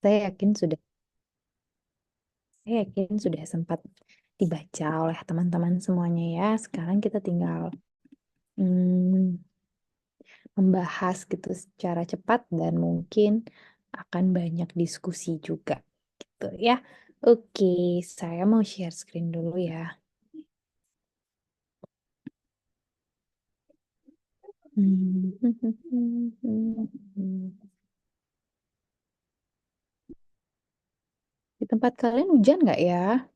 Saya yakin sudah, saya yakin sudah sempat dibaca oleh teman-teman semuanya ya. Sekarang kita tinggal hmm, membahas gitu secara cepat dan mungkin akan banyak diskusi juga gitu ya. Oke, saya mau share screen dulu ya. Di tempat kalian hujan nggak ya?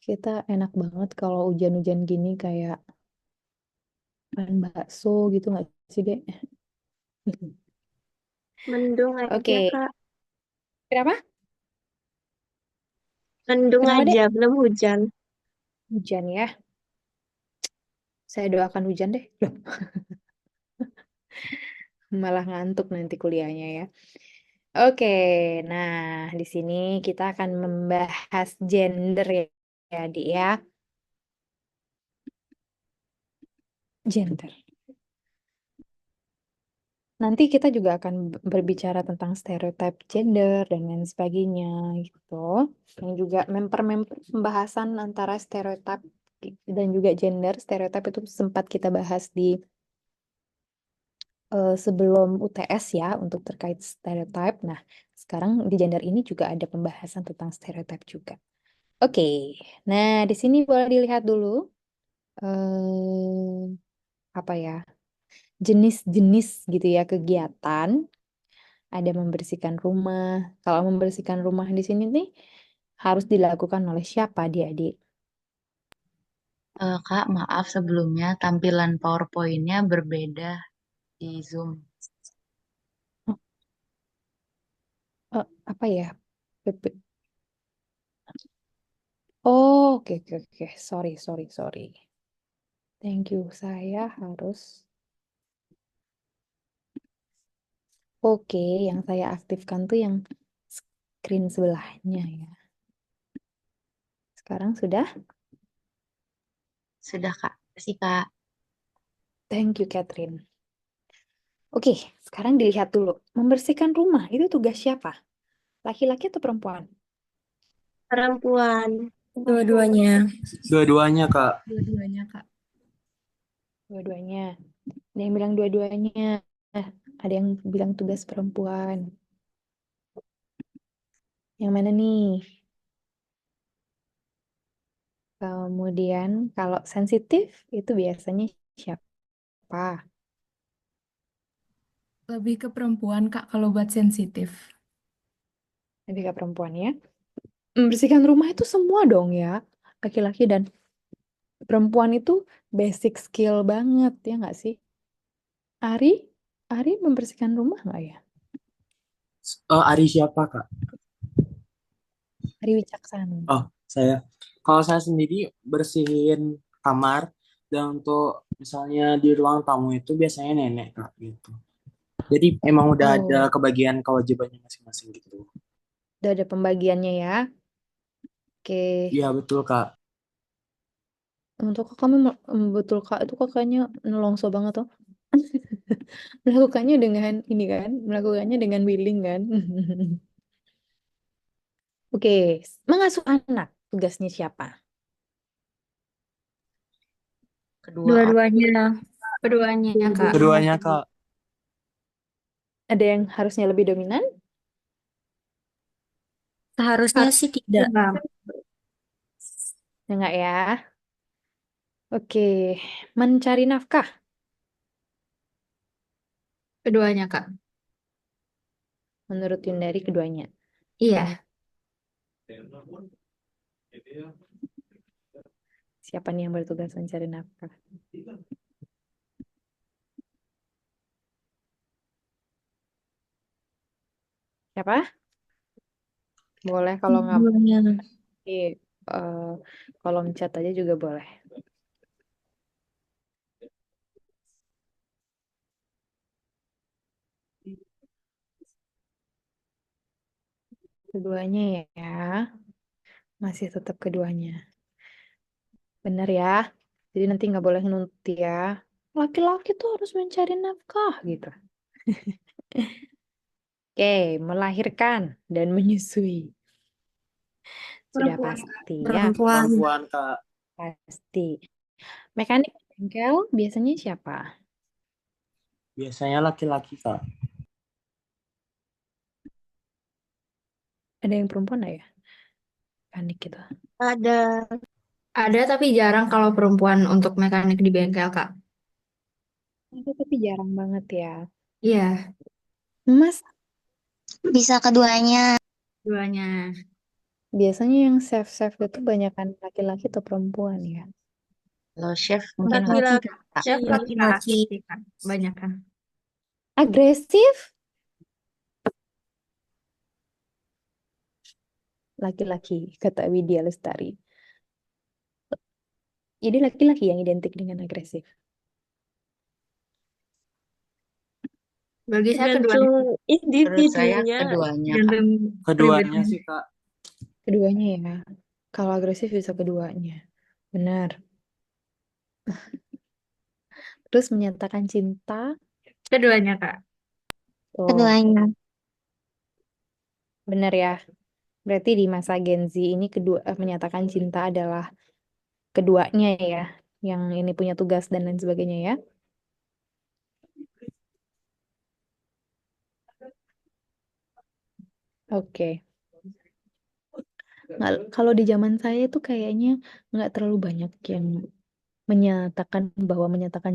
Kita enak banget kalau hujan-hujan gini kayak makan bakso gitu nggak sih, Dek? Mendung aja, Oke, Kak. kenapa? Mendung Kenapa, Dek? aja, belum hujan. Hujan ya. Saya doakan hujan deh. Loh, malah ngantuk nanti kuliahnya ya. Oke, nah di sini kita akan membahas gender ya, Dik ya. Gender. Nanti kita juga akan berbicara tentang stereotip gender dan lain sebagainya gitu. Yang juga memper-memper pembahasan antara stereotip dan juga gender. Stereotip itu sempat kita bahas di sebelum UTS ya untuk terkait stereotip. Nah, sekarang di gender ini juga ada pembahasan tentang stereotip juga. Oke, nah di sini boleh dilihat dulu apa ya jenis-jenis gitu ya kegiatan. Ada membersihkan rumah. Kalau membersihkan rumah di sini nih harus dilakukan oleh siapa adik-adik? Kak, maaf sebelumnya tampilan PowerPoint-nya berbeda di Zoom. Oh, apa ya? PP. Oh, oke, oke, oke. Sorry, sorry, sorry. Thank you. Saya harus. Oke, yang saya aktifkan tuh yang screen sebelahnya ya. Sekarang sudah? Sudah, Kak. Kasih, Kak. Thank you, Catherine. Oke, sekarang dilihat dulu. Membersihkan rumah itu tugas siapa? Laki-laki atau perempuan? Perempuan. Dua-duanya. Dua-duanya, Kak. Dua-duanya, Kak. Dua-duanya. Ada yang bilang dua-duanya. Ada yang bilang tugas perempuan. Yang mana nih? Kemudian kalau sensitif itu biasanya siapa? Lebih ke perempuan, Kak, kalau buat sensitif. Lebih ke perempuan ya. Membersihkan rumah itu semua dong ya. Laki-laki dan perempuan itu basic skill banget ya nggak sih? Ari, Ari membersihkan rumah nggak ya? Ari siapa, Kak? Ari Wicaksana. Oh, saya. Kalau saya sendiri bersihin kamar dan untuk misalnya di ruang tamu itu biasanya nenek, Kak, gitu. Jadi emang udah ada Oh, kebagian kewajibannya masing-masing gitu. udah ada pembagiannya ya. Oke. Iya, betul, Kak. Untuk kamu betul Kak itu kakaknya nelongso banget tuh. Melakukannya dengan ini kan, melakukannya dengan willing kan. Oke, mengasuh anak tugasnya siapa? Kedua, Dua-duanya. Keduanya, Kak. Keduanya, Kak. Ada yang harusnya lebih dominan? Seharusnya sih tidak. Ya enggak ya? Oke, mencari nafkah Keduanya, Kak. menurut Yundari keduanya. Iya. Siapa nih yang bertugas mencari nafkah? Siapa? Boleh kalau nggak Keduanya. eh, kolom chat aja juga boleh. Keduanya ya, masih tetap keduanya. Bener ya. Jadi nanti nggak boleh nuntut ya. Laki-laki tuh harus mencari nafkah gitu. Oke, melahirkan dan menyusui. Sudah Perempuan. pasti ya, Perempuan. Perempuan, Kak. pasti. Mekanik bengkel biasanya siapa? Biasanya laki-laki, Kak. Ada yang perempuan nggak ya? Mekanik gitu. Ada. Ada tapi jarang kalau perempuan untuk mekanik di bengkel, Kak. Ada tapi jarang banget ya. Iya, Mas, Bisa keduanya. duanya. biasanya yang chef-chef itu banyakan laki-laki atau perempuan ya? Kalau chef mungkin Laki-laki. Kak. Chef laki-laki, Kak. Banyak kan. Agresif? Laki-laki, kata Widya Lestari. Jadi laki-laki yang identik dengan agresif. Bagi saya keduanya. Tergantung Menurut saya individunya. keduanya, Kak. Tergantung Keduanya pribadinya. sih, Kak. Keduanya ya. Kalau agresif bisa keduanya. Benar. Terus menyatakan cinta. Keduanya, Kak. Oh, Keduanya. benar ya. Berarti di masa Gen Z ini menyatakan cinta adalah keduanya ya. Yang ini punya tugas dan lain sebagainya ya. Oke. Kalau di zaman saya itu kayaknya nggak terlalu banyak yang menyatakan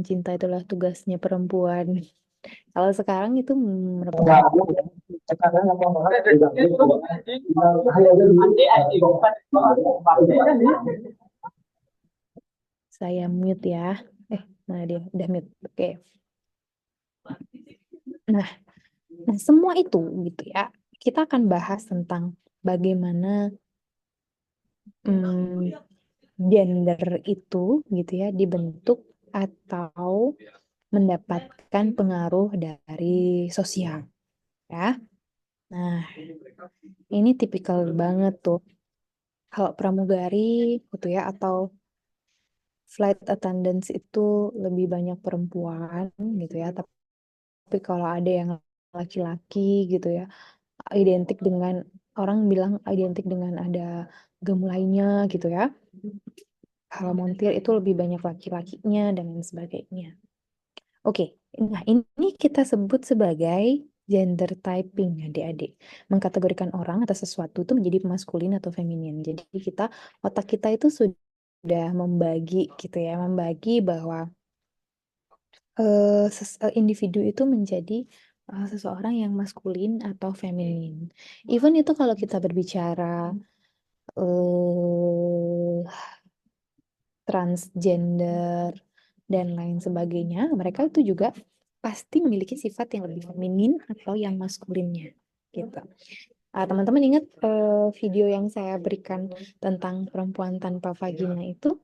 cinta itulah tugasnya perempuan. Kalau sekarang itu merupakan saya mute ya. Nah dia udah mute. Oke. Nah, semua itu gitu ya. Kita akan bahas tentang bagaimana gender itu gitu ya dibentuk atau mendapatkan pengaruh dari sosial ya. Nah, ini tipikal banget tuh. Kalau pramugari gitu ya atau flight attendants itu lebih banyak perempuan gitu ya. Tapi kalau ada yang laki-laki gitu ya, identik dengan orang bilang identik dengan ada gemulainya gitu ya. Kalau montir itu lebih banyak laki-lakinya dan lain sebagainya. Oke, nah ini kita sebut sebagai gender typing adik-adik. Mengkategorikan orang atau sesuatu itu menjadi maskulin atau feminin. Jadi otak kita itu sudah membagi gitu ya, membagi bahwa individu itu menjadi seseorang yang maskulin atau feminin. Even itu kalau kita berbicara eh transgender dan lain sebagainya, mereka itu juga pasti memiliki sifat yang lebih feminin atau yang maskulinnya gitu. Teman-teman ingat video yang saya berikan tentang perempuan tanpa vagina itu?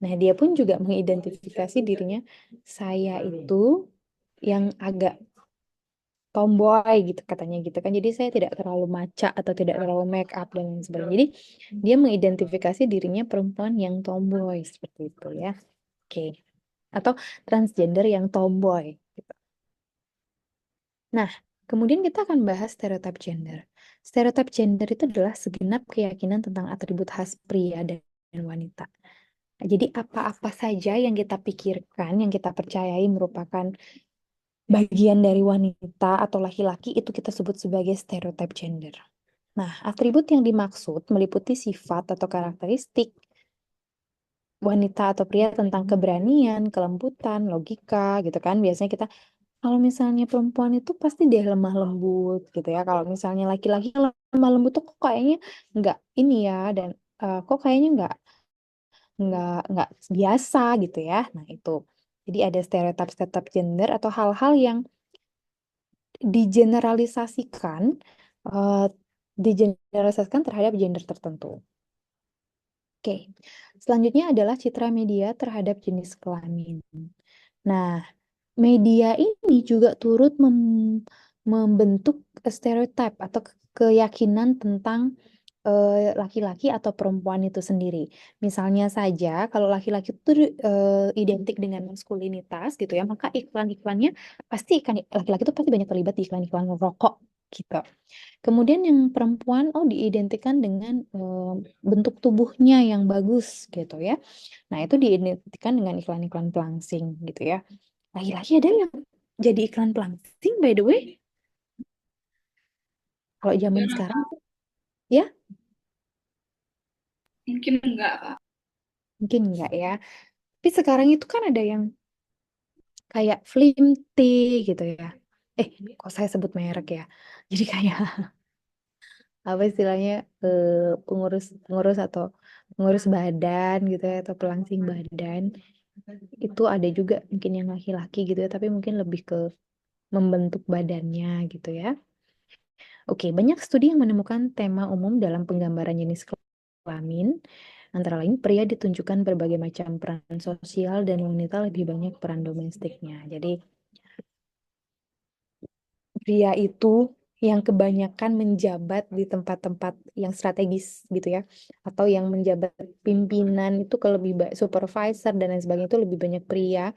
Nah, dia pun juga mengidentifikasi dirinya, saya itu yang agak tomboy gitu katanya gitu kan. Jadi saya tidak terlalu maca atau tidak terlalu make up dan lain sebagainya. Jadi dia mengidentifikasi dirinya perempuan yang tomboy seperti itu ya. Oke. Atau transgender yang tomboy gitu. Nah, kemudian kita akan bahas stereotip gender. Stereotip gender itu adalah segenap keyakinan tentang atribut khas pria dan wanita. Jadi apa-apa saja yang kita pikirkan, yang kita percayai merupakan bagian dari wanita atau laki-laki itu kita sebut sebagai stereotip gender. Nah, atribut yang dimaksud meliputi sifat atau karakteristik wanita atau pria tentang keberanian, kelembutan, logika gitu kan. Biasanya kita kalau misalnya perempuan itu pasti dia lemah lembut gitu ya. Kalau misalnya laki-laki lemah lembut tuh kok kayaknya nggak ini ya dan kok kayaknya nggak biasa gitu ya. Nah, itu. Jadi ada stereotip-stereotip gender atau hal-hal yang digeneralisasikan eh, digeneralisasikan terhadap gender tertentu. Oke, selanjutnya adalah citra media terhadap jenis kelamin. Nah, media ini juga turut membentuk stereotip atau keyakinan tentang laki-laki atau perempuan itu sendiri. Misalnya saja, kalau laki-laki itu identik dengan maskulinitas gitu ya, maka iklan-iklannya pasti laki-laki itu pasti banyak terlibat di iklan-iklan rokok gitu. Kemudian yang perempuan diidentikan dengan bentuk tubuhnya yang bagus gitu ya. Nah, itu diidentikan dengan iklan-iklan pelangsing gitu ya. Lagi-lagi ada yang jadi iklan pelangsing by the way. Kalau zaman sekarang ya Mungkin enggak, Kak. mungkin enggak ya. Tapi sekarang itu kan ada yang kayak Flimty gitu ya. Kok saya sebut merek ya? Jadi kayak apa istilahnya pengurus pengurus atau pengurus badan gitu ya atau pelangsing badan itu ada juga mungkin yang laki-laki gitu ya tapi mungkin lebih ke membentuk badannya gitu ya. Oke, banyak studi yang menemukan tema umum dalam penggambaran jenis kelamin. Antara lain, pria ditunjukkan berbagai macam peran sosial dan wanita lebih banyak peran domestiknya. Jadi, pria itu yang kebanyakan menjabat di tempat-tempat yang strategis gitu ya, atau yang menjabat pimpinan itu ke lebih baik supervisor dan lain sebagainya itu lebih banyak pria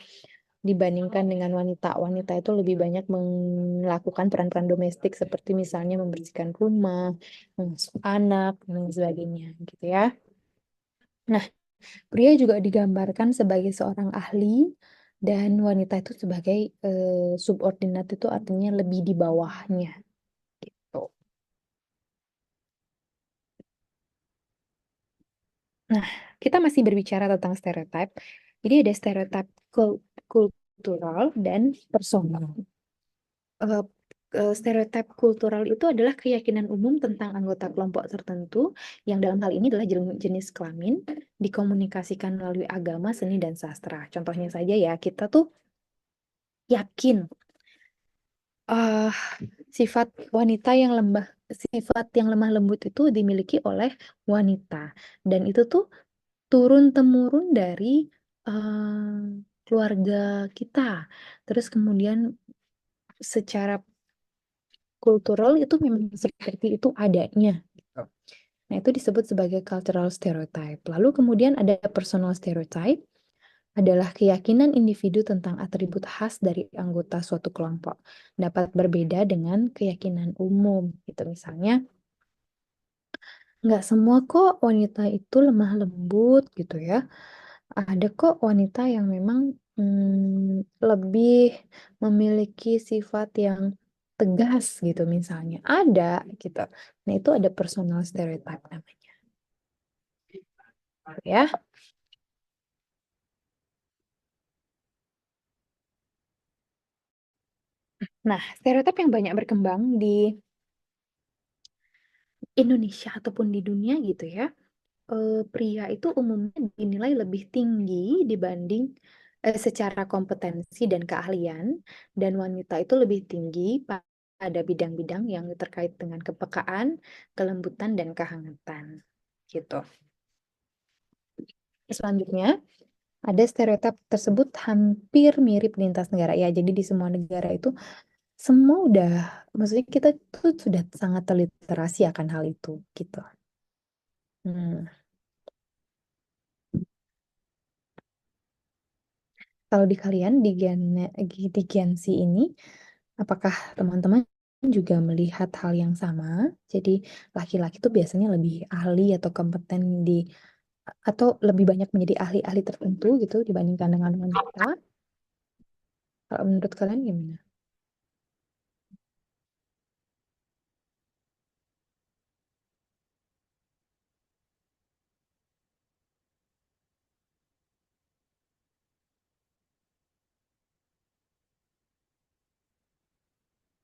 dibandingkan dengan wanita. Wanita itu lebih banyak melakukan peran-peran domestik seperti misalnya membersihkan rumah, mengasuh anak, dan lain sebagainya gitu ya. Nah, pria juga digambarkan sebagai seorang ahli dan wanita itu sebagai subordinat itu artinya lebih di bawahnya gitu. Nah, kita masih berbicara tentang stereotip. Jadi ada stereotip kultural dan personal. Eh, Stereotip kultural itu adalah keyakinan umum tentang anggota kelompok tertentu yang dalam hal ini adalah jenis kelamin dikomunikasikan melalui agama, seni, dan sastra. Contohnya saja ya, kita tuh yakin eh sifat yang lemah lembut itu dimiliki oleh wanita dan itu tuh turun temurun dari keluarga kita. Terus kemudian secara kultural itu memang seperti itu adanya. Gitu. Nah, itu disebut sebagai cultural stereotype. Lalu kemudian ada personal stereotype, adalah keyakinan individu tentang atribut khas dari anggota suatu kelompok. Dapat berbeda dengan keyakinan umum. Gitu. Misalnya, nggak semua kok wanita itu lemah lembut gitu ya. Ada kok wanita yang memang lebih memiliki sifat yang tegas gitu misalnya. Ada gitu. Nah, itu ada personal stereotype namanya. Ya. Nah, stereotip yang banyak berkembang di Indonesia ataupun di dunia gitu ya. Pria itu umumnya dinilai lebih tinggi dibanding secara kompetensi dan keahlian, dan wanita itu lebih tinggi pada bidang-bidang yang terkait dengan kepekaan, kelembutan, dan kehangatan. Gitu. Selanjutnya, ada stereotip tersebut hampir mirip lintas negara ya. Jadi di semua negara itu semua udah, maksudnya kita tuh sudah sangat terliterasi akan hal itu gitu. Hmm. Kalau di kalian di Gen Z ini, apakah teman-teman juga melihat hal yang sama? Jadi laki-laki itu biasanya lebih ahli atau kompeten atau lebih banyak menjadi ahli-ahli tertentu gitu dibandingkan dengan wanita. Kalau menurut kalian gimana?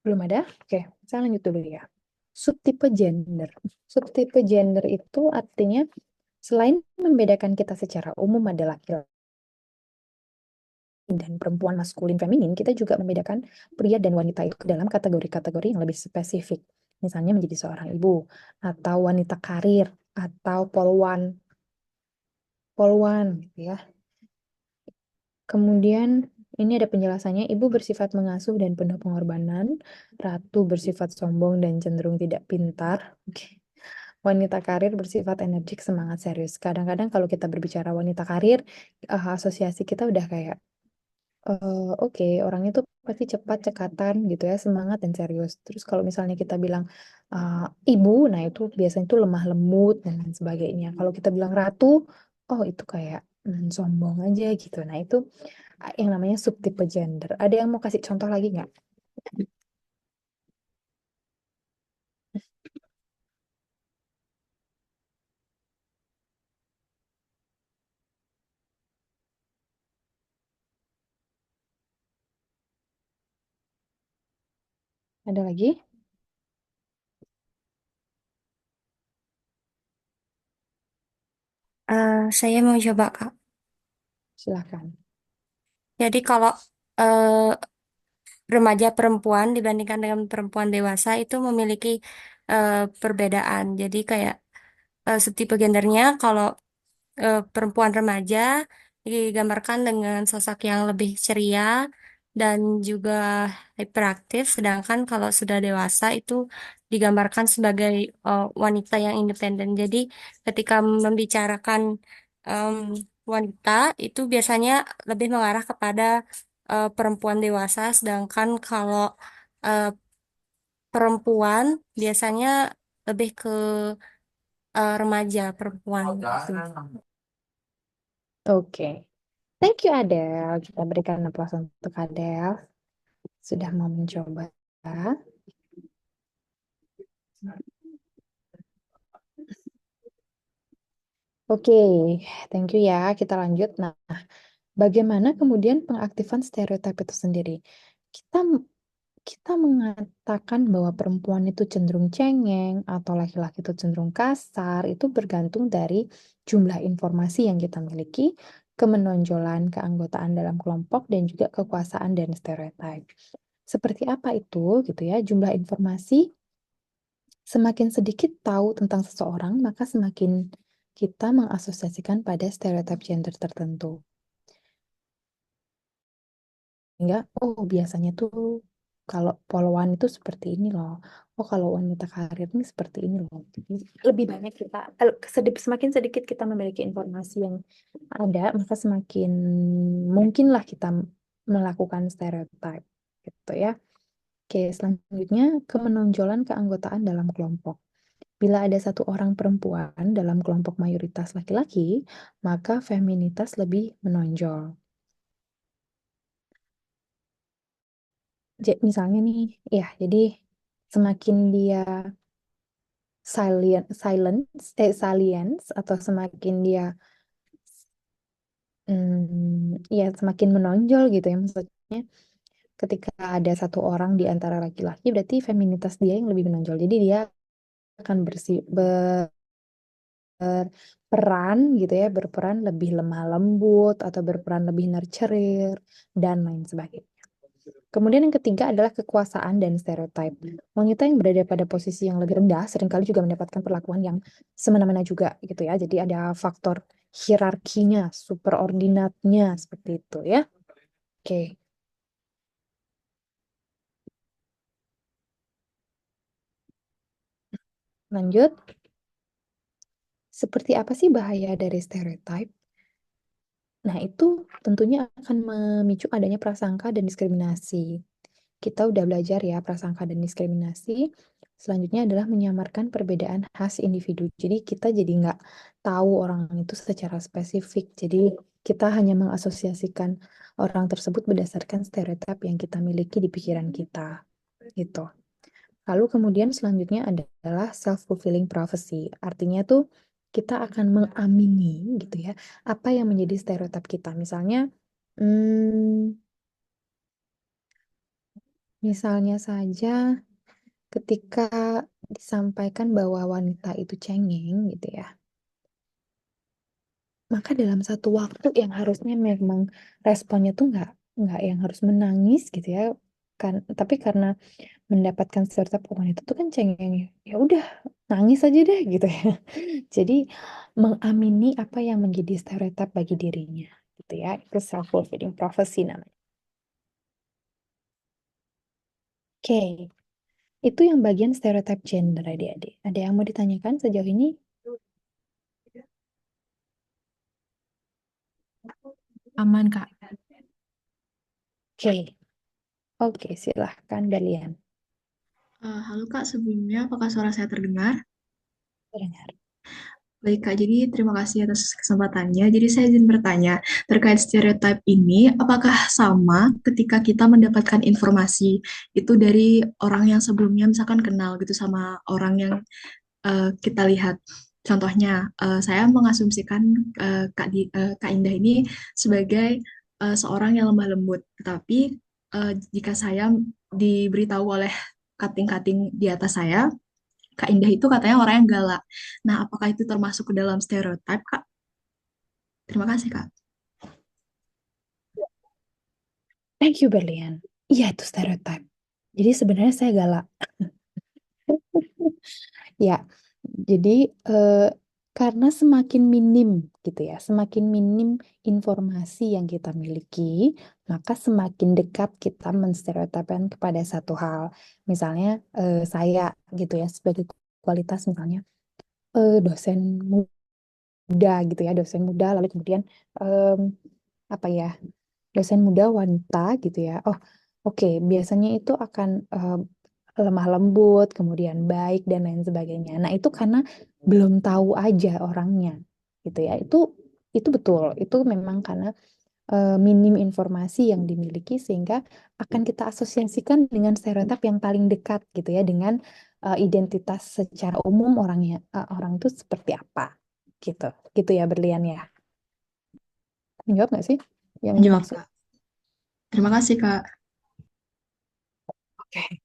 Belum ada? Oke, saya lanjut dulu ya. Subtipe gender. Subtipe gender itu artinya selain membedakan kita secara umum ada laki-laki dan perempuan maskulin feminin, kita juga membedakan pria dan wanita itu dalam kategori-kategori yang lebih spesifik. Misalnya menjadi seorang ibu, atau wanita karir, atau polwan. Polwan, gitu ya. Kemudian ini ada penjelasannya, ibu bersifat mengasuh dan penuh pengorbanan, ratu bersifat sombong dan cenderung tidak pintar. Oke. Wanita karir bersifat energik, semangat, serius. Kadang-kadang kalau kita berbicara wanita karir, asosiasi kita udah kayak oke, orang itu pasti cepat, cekatan gitu ya, semangat dan serius. Terus kalau misalnya kita bilang uh, ibu, nah itu biasanya itu lemah lembut dan lain sebagainya. Kalau kita bilang ratu, oh itu kayak sombong aja gitu. Nah itu yang namanya subtipe gender. Ada yang mau kasih contoh lagi nggak? Ada lagi? Saya mau coba, Kak. Silahkan. Jadi kalau eh, remaja perempuan dibandingkan dengan perempuan dewasa itu memiliki perbedaan. Jadi kayak subtipe gendernya kalau perempuan remaja digambarkan dengan sosok yang lebih ceria dan juga hiperaktif, sedangkan kalau sudah dewasa itu digambarkan sebagai wanita yang independen. Jadi ketika membicarakan em, wanita itu biasanya lebih mengarah kepada perempuan dewasa, sedangkan kalau eh, perempuan biasanya lebih ke remaja perempuan gitu. Oke. Thank you Adele. Kita berikan aplaus untuk Adele. Sudah mau mencoba. Oke, thank you ya. Kita lanjut. Nah, bagaimana kemudian pengaktifan stereotip itu sendiri? Kita kita mengatakan bahwa perempuan itu cenderung cengeng atau laki-laki itu cenderung kasar itu bergantung dari jumlah informasi yang kita miliki, kemenonjolan, keanggotaan dalam kelompok dan juga kekuasaan dan stereotip. Seperti apa itu gitu ya? Jumlah informasi semakin sedikit tahu tentang seseorang, maka semakin kita mengasosiasikan pada stereotip gender tertentu. Enggak, oh biasanya tuh kalau poluan itu seperti ini loh. Oh kalau wanita karir ini seperti ini loh. Jadi, lebih banyak kita, semakin sedikit kita memiliki informasi yang ada, maka semakin mungkinlah kita melakukan stereotip gitu ya. Oke, selanjutnya kemenonjolan keanggotaan dalam kelompok. Bila ada satu orang perempuan dalam kelompok mayoritas laki-laki, maka feminitas lebih menonjol. Misalnya nih, ya, jadi semakin dia salience atau semakin dia ya semakin menonjol gitu ya maksudnya ketika ada satu orang di antara laki-laki berarti feminitas dia yang lebih menonjol. Jadi dia akan berperan gitu ya, berperan lebih lemah lembut atau berperan lebih nurturer dan lain sebagainya. Kemudian yang ketiga adalah kekuasaan dan stereotip. Wanita yang berada pada posisi yang lebih rendah seringkali juga mendapatkan perlakuan yang semena-mena juga gitu ya. Jadi ada faktor hierarkinya, superordinatnya seperti itu ya. Oke, lanjut. Seperti apa sih bahaya dari stereotip? Nah, itu tentunya akan memicu adanya prasangka dan diskriminasi. Kita udah belajar ya prasangka dan diskriminasi. Selanjutnya adalah menyamarkan perbedaan khas individu. Jadi kita jadi nggak tahu orang itu secara spesifik. Jadi kita hanya mengasosiasikan orang tersebut berdasarkan stereotip yang kita miliki di pikiran kita. Gitu. Lalu kemudian selanjutnya adalah self-fulfilling prophecy. Artinya tuh kita akan mengamini gitu ya apa yang menjadi stereotip kita. Hmm, misalnya saja ketika disampaikan bahwa wanita itu cengeng gitu ya, maka dalam satu waktu yang harusnya memang responnya tuh nggak yang harus menangis gitu ya, kan? Tapi karena mendapatkan stereotip wanita tuh kan cengeng, ya udah nangis aja deh gitu ya. Jadi mengamini apa yang menjadi stereotip bagi dirinya gitu ya. Itu self-fulfilling prophecy namanya. Oke, itu yang bagian stereotip gender adik-adik. Ada yang mau ditanyakan sejauh ini? Aman, Kak. Oke, oke, silahkan Dalian. Halo Kak, sebelumnya apakah suara saya terdengar? Terdengar. Baik Kak, jadi terima kasih atas kesempatannya. Jadi saya izin bertanya, terkait stereotip ini, apakah sama ketika kita mendapatkan informasi itu dari orang yang sebelumnya misalkan kenal gitu sama orang yang kita lihat? Contohnya, saya mengasumsikan Kak Indah ini sebagai seorang yang lemah lembut. Tetapi jika saya diberitahu oleh kating-kating di atas saya, Kak Indah itu katanya orang yang galak. Nah, apakah itu termasuk ke dalam stereotip, Kak? Terima kasih, Kak. Thank you, Berlian. Iya, itu stereotype. Jadi sebenarnya saya galak. Ya, jadi karena semakin minim gitu ya, semakin minim informasi yang kita miliki, maka semakin dekat kita menstereotipkan kepada satu hal. Misalnya saya gitu ya, sebagai kualitas misalnya dosen muda gitu ya, dosen muda, lalu kemudian em, apa ya, dosen muda wanita gitu ya. Oh, oke, biasanya itu akan lemah lembut, kemudian baik dan lain sebagainya. Nah, itu karena belum tahu aja orangnya gitu ya. Itu betul. Itu memang karena minim informasi yang dimiliki sehingga akan kita asosiasikan dengan stereotip yang paling dekat gitu ya, dengan identitas secara umum orangnya, orang itu seperti apa gitu. Gitu ya, Berlian ya. Menjawab nggak sih yang Menjawab, dimaksud? Kak. Terima kasih, Kak. Oke.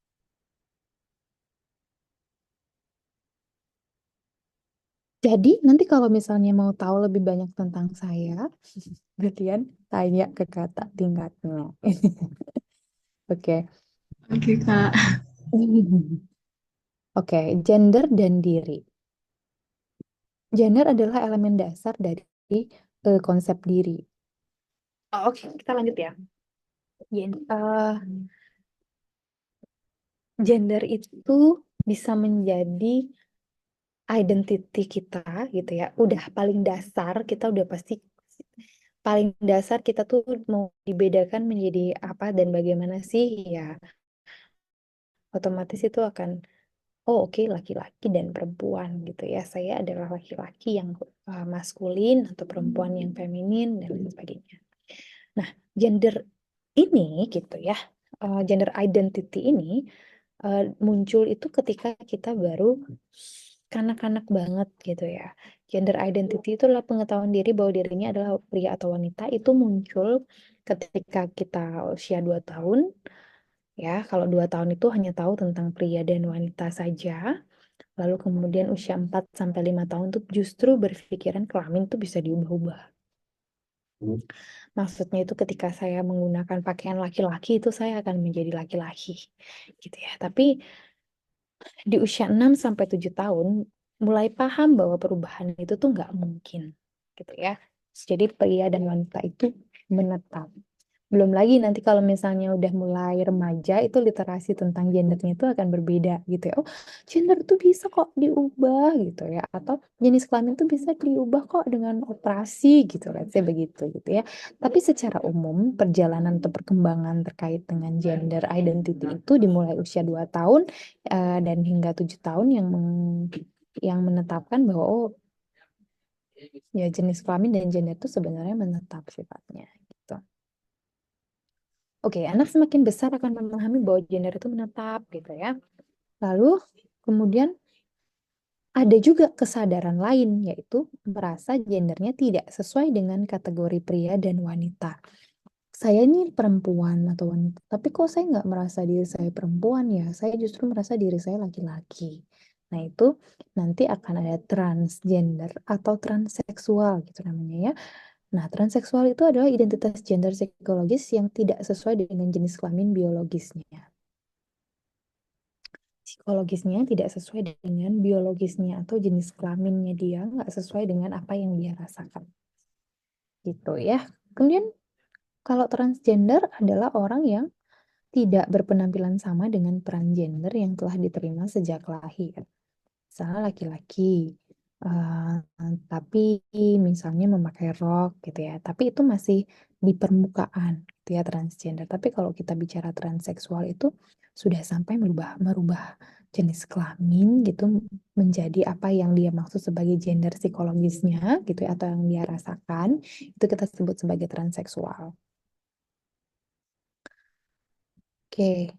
Jadi nanti kalau misalnya mau tahu lebih banyak tentang saya, Berlian tanya ke kakak tingkatnya. Oke. Oke, Kak. Oke, gender dan diri. Gender adalah elemen dasar dari konsep diri. Oh, oke, kita lanjut ya. Gender itu bisa menjadi identity kita gitu ya. Udah paling dasar kita udah pasti paling dasar kita tuh mau dibedakan menjadi apa dan bagaimana sih ya. Otomatis itu akan oh oke, laki-laki dan perempuan gitu ya. Saya adalah laki-laki yang maskulin atau perempuan yang feminin dan lain sebagainya. Nah, gender ini gitu ya, gender identity ini muncul itu ketika kita baru kanak-kanak banget gitu ya. Gender identity itu adalah pengetahuan diri bahwa dirinya adalah pria atau wanita, itu muncul ketika kita usia 2 tahun. Ya, kalau 2 tahun itu hanya tahu tentang pria dan wanita saja. Lalu kemudian usia 4 sampai 5 tahun tuh justru berpikiran kelamin tuh bisa diubah-ubah. Maksudnya itu ketika saya menggunakan pakaian laki-laki itu saya akan menjadi laki-laki gitu ya. Tapi di usia 6 sampai 7 tahun mulai paham bahwa perubahan itu tuh nggak mungkin gitu ya. Jadi pria dan wanita itu menetap. Belum lagi nanti kalau misalnya udah mulai remaja itu literasi tentang gendernya itu akan berbeda gitu ya. Oh, gender tuh bisa kok diubah gitu ya. Atau jenis kelamin tuh bisa diubah kok dengan operasi gitu. Let's say begitu gitu ya. Tapi secara umum perjalanan atau perkembangan terkait dengan gender identity itu dimulai usia 2 tahun dan hingga 7 tahun yang menetapkan bahwa oh ya jenis kelamin dan gender itu sebenarnya menetap sifatnya gitu. Oke, anak semakin besar akan memahami bahwa gender itu menetap gitu ya. Lalu kemudian ada juga kesadaran lain yaitu merasa gendernya tidak sesuai dengan kategori pria dan wanita. Saya ini perempuan atau wanita, tapi kok saya nggak merasa diri saya perempuan ya? Saya justru merasa diri saya laki-laki. Nah itu nanti akan ada transgender atau transseksual gitu namanya ya. Nah, transseksual itu adalah identitas gender psikologis yang tidak sesuai dengan jenis kelamin biologisnya. Psikologisnya tidak sesuai dengan biologisnya atau jenis kelaminnya dia nggak sesuai dengan apa yang dia rasakan. Gitu ya. Kemudian kalau transgender adalah orang yang tidak berpenampilan sama dengan peran gender yang telah diterima sejak lahir. Misalnya laki-laki Eh, tapi misalnya memakai rok gitu ya, tapi itu masih di permukaan gitu ya transgender. Tapi kalau kita bicara transseksual itu sudah sampai merubah merubah jenis kelamin gitu menjadi apa yang dia maksud sebagai gender psikologisnya gitu ya, atau yang dia rasakan itu kita sebut sebagai transseksual. Oke.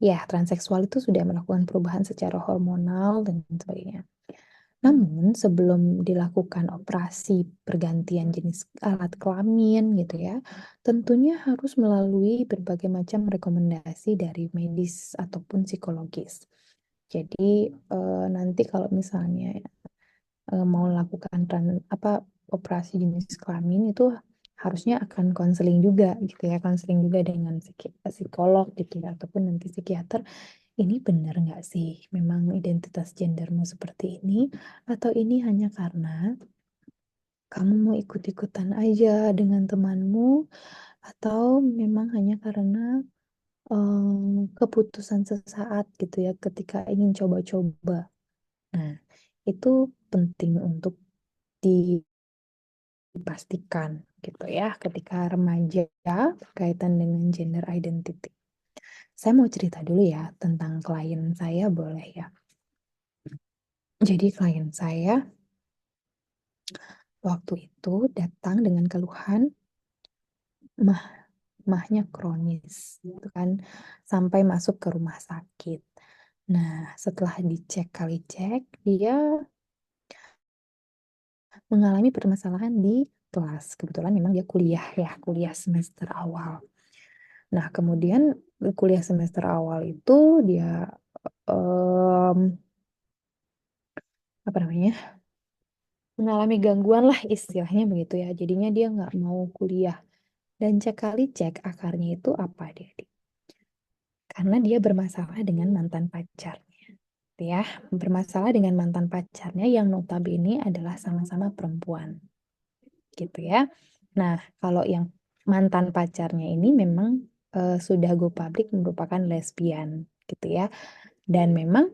Ya, transseksual itu sudah melakukan perubahan secara hormonal dan sebagainya. Namun, sebelum dilakukan operasi pergantian jenis alat kelamin gitu ya, tentunya harus melalui berbagai macam rekomendasi dari medis ataupun psikologis. Jadi, nanti kalau misalnya mau lakukan operasi jenis kelamin itu harusnya akan konseling juga gitu ya, konseling juga dengan psikolog gitu ya, ataupun nanti psikiater. Ini benar nggak sih memang identitas gendermu seperti ini, atau ini hanya karena kamu mau ikut-ikutan aja dengan temanmu, atau memang hanya karena keputusan sesaat gitu ya ketika ingin coba-coba. Nah, itu penting untuk dipastikan gitu ya ketika remaja berkaitan dengan gender identity. Saya mau cerita dulu ya tentang klien saya, boleh ya? Jadi klien saya waktu itu datang dengan keluhan mah mahnya kronis gitu kan, sampai masuk ke rumah sakit. Nah, setelah dicek kali cek, dia mengalami permasalahan di kelas. Kebetulan memang dia kuliah ya, kuliah semester awal. Nah, kemudian kuliah semester awal itu dia em, apa namanya, mengalami gangguan lah istilahnya begitu ya. Jadinya dia nggak mau kuliah. Dan cek kali cek akarnya itu apa dia? Karena dia bermasalah dengan mantan pacarnya. Gitu ya, bermasalah dengan mantan pacarnya yang notabene adalah sama-sama perempuan. Gitu ya. Nah, kalau yang mantan pacarnya ini memang sudah go public merupakan lesbian gitu ya. Dan memang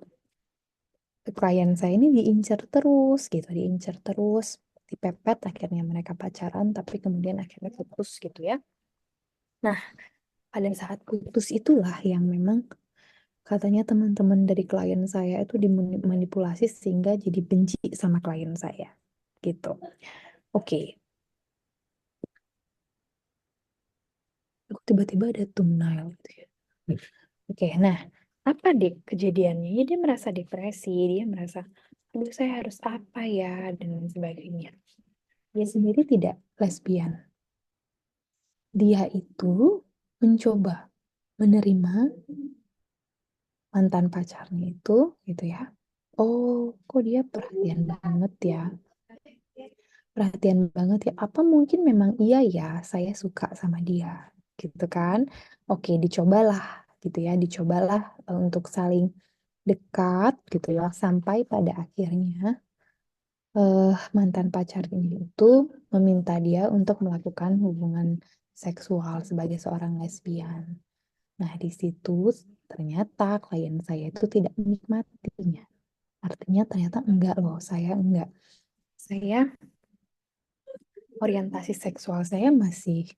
klien saya ini diincar terus gitu, diincar terus, dipepet, akhirnya mereka pacaran, tapi kemudian akhirnya putus gitu ya. Nah, pada saat putus itulah yang memang katanya teman-teman dari klien saya itu dimanipulasi sehingga jadi benci sama klien saya gitu. Oke, tiba-tiba ada thumbnail gitu ya. Oke, nah apa deh kejadiannya? Ya, dia merasa depresi, dia merasa, aduh saya harus apa ya, dan lain sebagainya. Dia sendiri tidak lesbian. Dia itu mencoba menerima mantan pacarnya itu, gitu ya. Oh, kok dia perhatian banget ya? Perhatian banget ya. Apa mungkin memang iya ya, saya suka sama dia, gitu kan? Oke, dicobalah, gitu ya. Dicobalah untuk saling dekat, gitu ya. Sampai pada akhirnya mantan pacarnya itu meminta dia untuk melakukan hubungan seksual sebagai seorang lesbian. Nah, di situ ternyata klien saya itu tidak menikmatinya. Artinya ternyata enggak loh, saya enggak. Saya orientasi seksual saya masih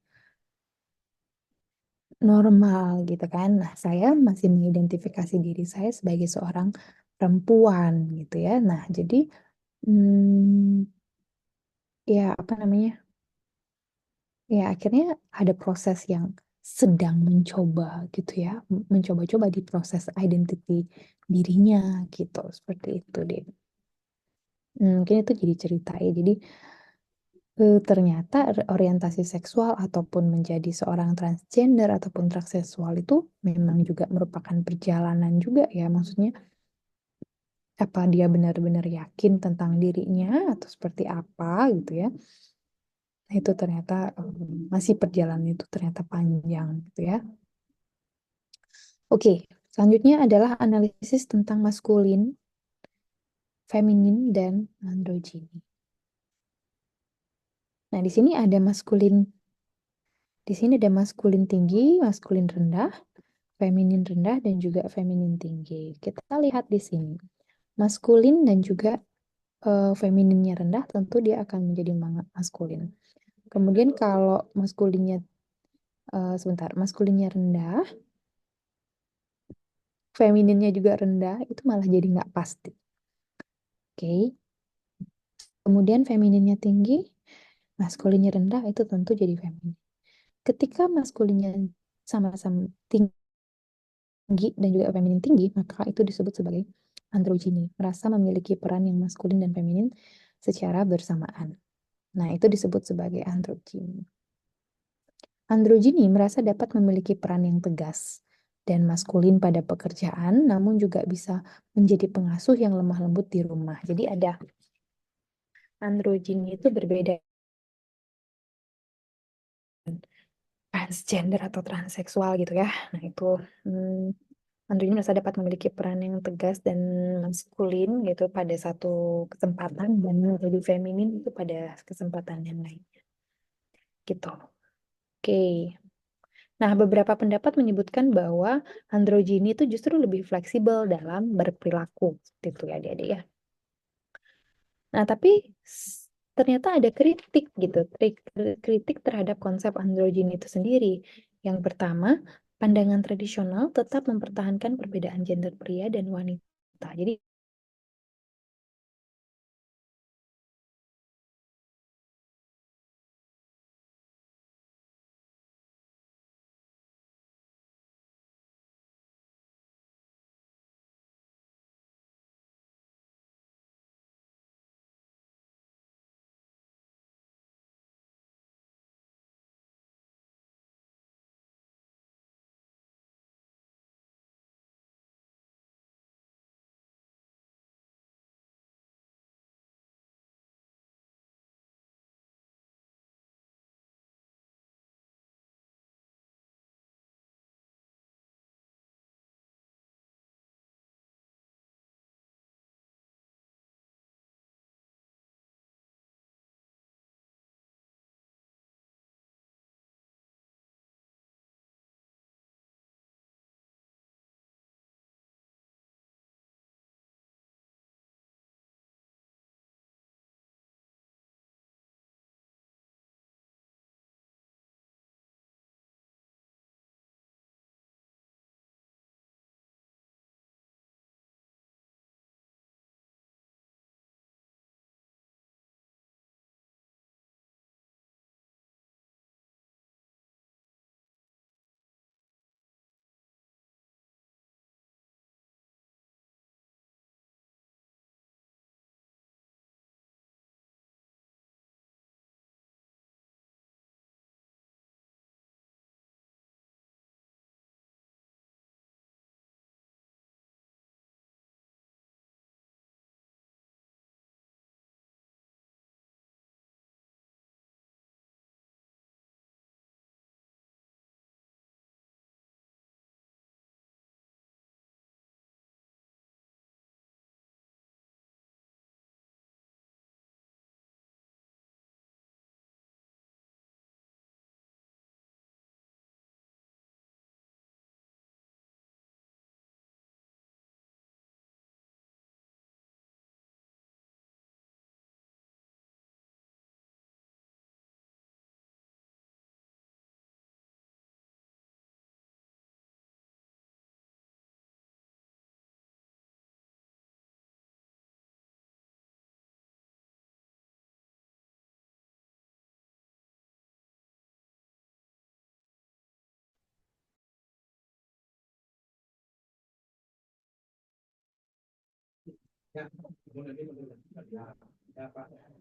normal gitu kan. Nah, saya masih mengidentifikasi diri saya sebagai seorang perempuan gitu ya. Nah, jadi ya apa namanya? Ya akhirnya ada proses yang sedang mencoba gitu ya, mencoba-coba di proses identity dirinya gitu, seperti itu deh. Mungkin itu jadi cerita ya. Jadi ternyata orientasi seksual ataupun menjadi seorang transgender ataupun transseksual itu memang juga merupakan perjalanan juga ya. Maksudnya apa dia benar-benar yakin tentang dirinya atau seperti apa gitu ya. Nah, itu ternyata masih perjalanan itu ternyata panjang gitu ya. Oke, selanjutnya adalah analisis tentang maskulin, feminin, dan androgini. Nah, di sini ada maskulin tinggi, maskulin rendah, feminin rendah, dan juga feminin tinggi. Kita lihat di sini. maskulin dan juga femininnya rendah, tentu dia akan menjadi maskulin. Kemudian kalau maskulinnya maskulinnya rendah, femininnya juga rendah, itu malah jadi nggak pasti. Oke. Kemudian femininnya tinggi, maskulinnya rendah, itu tentu jadi feminin. Ketika maskulinnya sama-sama tinggi dan juga feminin tinggi, maka itu disebut sebagai androgini, merasa memiliki peran yang maskulin dan feminin secara bersamaan. Nah, itu disebut sebagai androgini. Androgini merasa dapat memiliki peran yang tegas dan maskulin pada pekerjaan, namun juga bisa menjadi pengasuh yang lemah lembut di rumah. Jadi ada androgini itu berbeda transgender atau transseksual gitu ya. Nah, itu androgini merasa dapat memiliki peran yang tegas dan maskulin gitu pada satu kesempatan dan menjadi feminin itu pada kesempatan yang lainnya. Gitu. Oke. Nah, beberapa pendapat menyebutkan bahwa androgini itu justru lebih fleksibel dalam berperilaku. Seperti itu ya, adik-adik ya. Nah, tapi ternyata ada kritik gitu. Kritik terhadap konsep androgini itu sendiri. Yang pertama, pandangan tradisional tetap mempertahankan perbedaan gender pria dan wanita. Jadi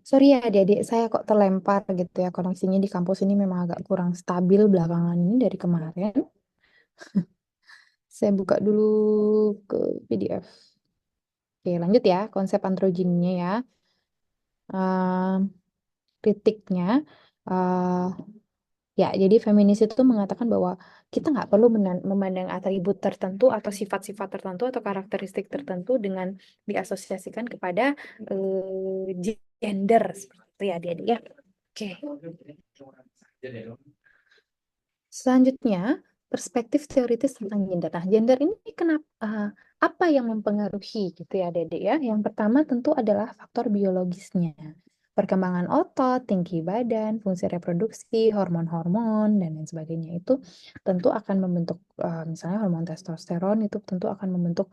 sorry ya adik-adik, saya kok terlempar gitu ya. Koneksinya di kampus ini memang agak kurang stabil belakangan ini dari kemarin. Saya buka dulu ke PDF. Oke, lanjut ya, konsep androgininya ya. Kritiknya, ya, jadi feminis itu mengatakan bahwa kita nggak perlu memandang atribut tertentu atau sifat-sifat tertentu atau karakteristik tertentu dengan diasosiasikan kepada gender seperti itu ya, adik-adik ya. Oke. Selanjutnya, perspektif teoritis tentang gender. Nah, gender ini Apa yang mempengaruhi gitu ya, Dede ya? Yang pertama tentu adalah faktor biologisnya. Perkembangan otot, tinggi badan, fungsi reproduksi, hormon-hormon, dan lain sebagainya itu tentu akan membentuk, misalnya hormon testosteron itu tentu akan membentuk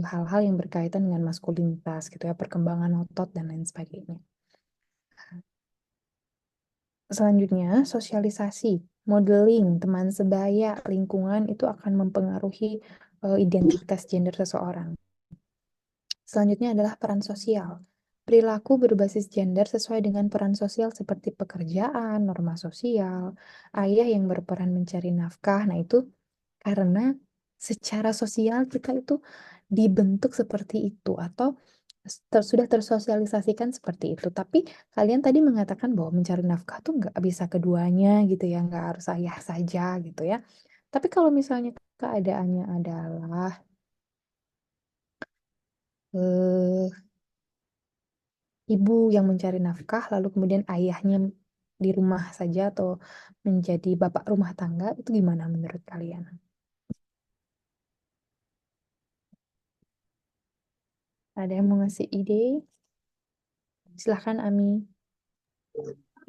hal-hal yang berkaitan dengan maskulinitas gitu ya, perkembangan otot dan lain sebagainya. Selanjutnya, sosialisasi, modeling, teman sebaya, lingkungan itu akan mempengaruhi identitas gender seseorang. Selanjutnya adalah peran sosial. Perilaku berbasis gender sesuai dengan peran sosial seperti pekerjaan, norma sosial, ayah yang berperan mencari nafkah. Nah, itu karena secara sosial kita itu dibentuk seperti itu atau sudah tersosialisasikan seperti itu. Tapi kalian tadi mengatakan bahwa mencari nafkah tuh nggak bisa keduanya gitu ya, nggak harus ayah saja gitu ya. Tapi kalau misalnya keadaannya adalah eh, ibu yang mencari nafkah, lalu kemudian ayahnya di rumah saja atau menjadi bapak rumah tangga, itu gimana menurut kalian? Ada yang mau ngasih ide? Silahkan, Ami.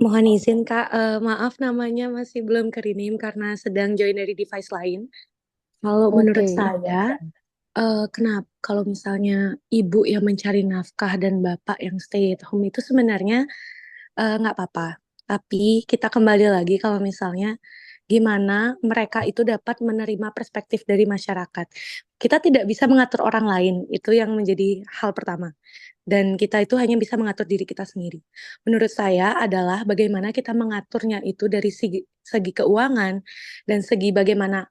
Mohon izin Kak, maaf namanya masih belum kerinim karena sedang join dari device lain. Kalau menurut Oke. saya, kenapa kalau misalnya ibu yang mencari nafkah dan bapak yang stay at home itu sebenarnya nggak apa-apa. Tapi kita kembali lagi kalau misalnya gimana mereka itu dapat menerima perspektif dari masyarakat. Kita tidak bisa mengatur orang lain, itu yang menjadi hal pertama. Dan kita itu hanya bisa mengatur diri kita sendiri. Menurut saya adalah bagaimana kita mengaturnya itu dari segi keuangan dan segi bagaimana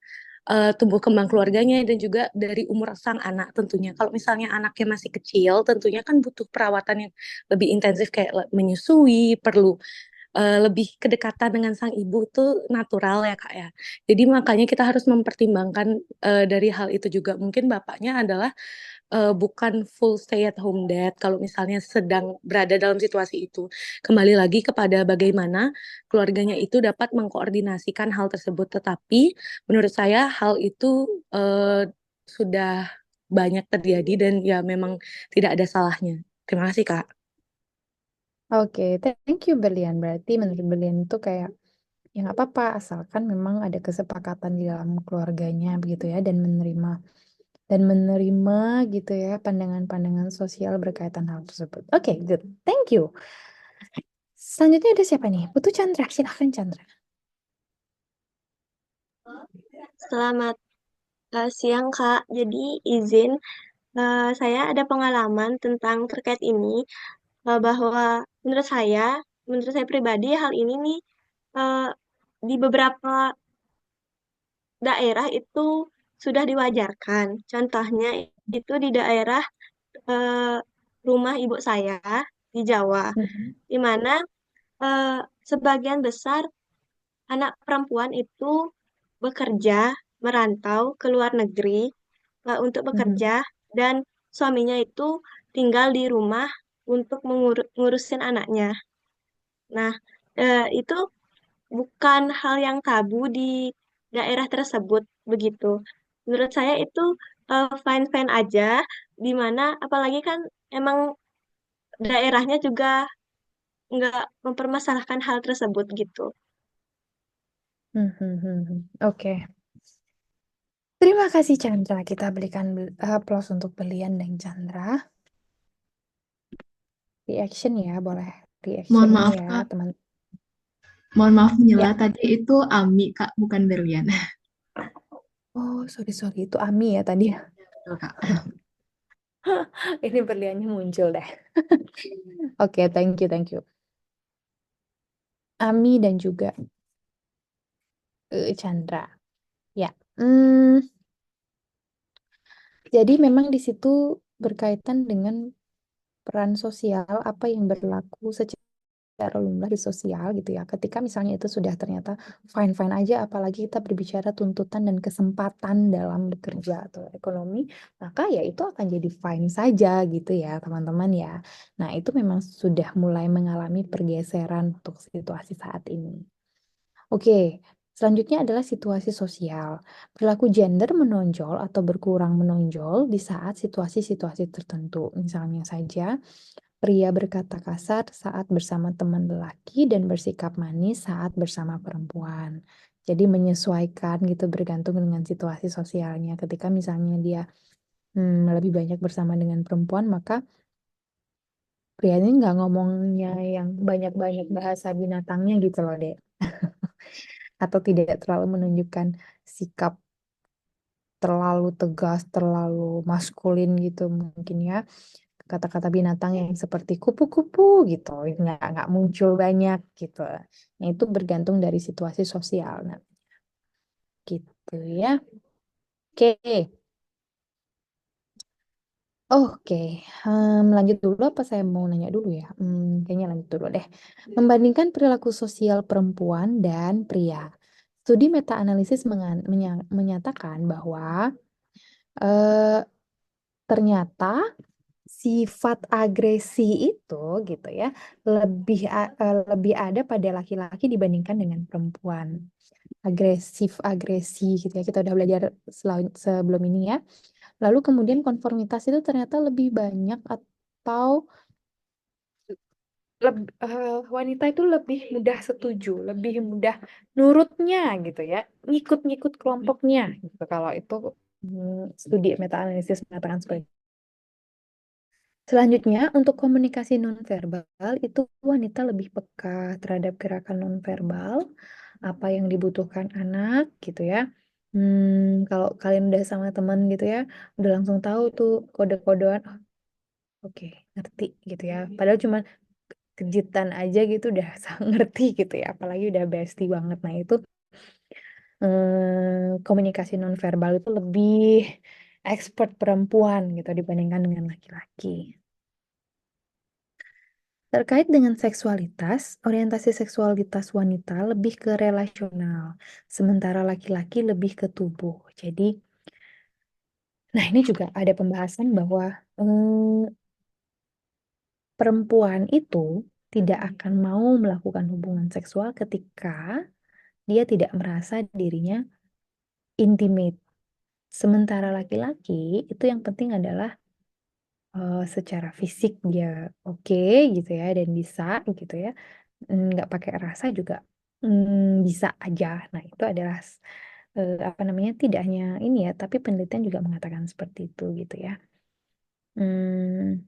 tumbuh kembang keluarganya dan juga dari umur sang anak tentunya. Kalau misalnya anaknya masih kecil, tentunya kan butuh perawatan yang lebih intensif kayak menyusui, perlu lebih kedekatan dengan sang ibu itu natural ya Kak ya. Jadi makanya kita harus mempertimbangkan dari hal itu juga. Mungkin bapaknya adalah bukan full stay at home dad kalau misalnya sedang berada dalam situasi itu. Kembali lagi kepada bagaimana keluarganya itu dapat mengkoordinasikan hal tersebut. Tetapi menurut saya hal itu sudah banyak terjadi dan ya memang tidak ada salahnya. Terima kasih Kak. Oke, thank you Berlian. Berarti menurut Berlian itu kayak ya nggak apa-apa asalkan memang ada kesepakatan di dalam keluarganya begitu ya dan menerima gitu ya pandangan-pandangan sosial berkaitan hal tersebut. Oke, good. Thank you. Selanjutnya ada siapa nih? Putu Chandra. Silahkan Chandra. Selamat siang Kak. Jadi izin saya ada pengalaman tentang terkait ini bahwa menurut saya pribadi hal ini nih eh, di beberapa daerah itu sudah diwajarkan. Contohnya itu di daerah eh, rumah ibu saya di Jawa, Mhm. di mana eh, sebagian besar anak perempuan itu bekerja, merantau ke luar negeri untuk Mhm. bekerja dan suaminya itu tinggal di rumah untuk ngurusin anaknya. Nah, itu bukan hal yang tabu di daerah tersebut begitu. Menurut saya itu fine-fine aja, di mana apalagi kan emang daerahnya juga nggak mempermasalahkan hal tersebut gitu. Oke. Terima kasih Chandra. Kita berikan applause untuk Berlian dan Chandra. Reaction ya, boleh Mohon reaction maaf ya Kak, teman. mohon maaf Ya. menyela tadi itu Ami Kak, bukan Berlian. Oh, sorry. Itu Ami ya tadi. Betul, Kak. Ini Berliannya muncul deh. Oke, thank you. Ami dan juga Chandra. Ya. Jadi memang di situ berkaitan dengan peran sosial apa yang berlaku secara lumrah di sosial gitu ya. Ketika misalnya itu sudah ternyata fine-fine aja, apalagi kita berbicara tuntutan dan kesempatan dalam bekerja atau ekonomi, maka ya itu akan jadi fine saja gitu ya teman-teman ya. Nah itu memang sudah mulai mengalami pergeseran untuk situasi saat ini. Oke, Selanjutnya adalah situasi sosial. Perilaku gender menonjol atau berkurang menonjol di saat situasi-situasi tertentu. Misalnya saja, pria berkata kasar saat bersama teman lelaki dan bersikap manis saat bersama perempuan. Jadi menyesuaikan gitu bergantung dengan situasi sosialnya. Ketika misalnya dia lebih banyak bersama dengan perempuan, maka pria ini nggak ngomongnya yang banyak-banyak bahasa binatangnya gitu loh, Dek. Atau tidak terlalu menunjukkan sikap terlalu tegas, terlalu maskulin gitu mungkin ya. Kata-kata binatang yang seperti kupu-kupu gitu, nggak muncul banyak gitu. Nah, itu bergantung dari situasi sosial. Nah, gitu ya. Oke. Oke, lanjut dulu apa saya mau nanya dulu ya? Kayaknya lanjut dulu deh. Membandingkan perilaku sosial perempuan dan pria. Studi meta-analisis menyatakan bahwa eh, ternyata sifat agresi itu gitu ya lebih ada pada laki-laki dibandingkan dengan perempuan. Agresi gitu ya. Kita udah belajar sebelum ini ya. Lalu kemudian konformitas itu ternyata lebih banyak atau wanita itu lebih mudah setuju, lebih mudah nurutnya gitu ya, ngikut-ngikut kelompoknya gitu. Kalau itu studi meta-analisis mengatakan seperti itu. Selanjutnya, untuk komunikasi nonverbal itu wanita lebih peka terhadap gerakan nonverbal, apa yang dibutuhkan anak gitu ya. Kalau kalian udah sama teman gitu ya, udah langsung tahu tuh kode-kodean, oh, oke, ngerti gitu ya. Padahal cuma kejutan aja gitu udah ngerti gitu ya, apalagi udah bestie banget. Nah, itu komunikasi nonverbal itu lebih expert perempuan gitu dibandingkan dengan laki-laki. Terkait dengan seksualitas, orientasi seksualitas wanita lebih ke relasional, sementara laki-laki lebih ke tubuh. Jadi, nah ini juga ada pembahasan bahwa perempuan itu tidak akan mau melakukan hubungan seksual ketika dia tidak merasa dirinya intimate. Sementara laki-laki itu yang penting adalah secara fisik dia oke gitu ya dan bisa gitu ya. Nggak pakai rasa juga bisa aja. Nah, itu adalah apa namanya tidak hanya ini ya, tapi penelitian juga mengatakan seperti itu gitu ya. Hmm,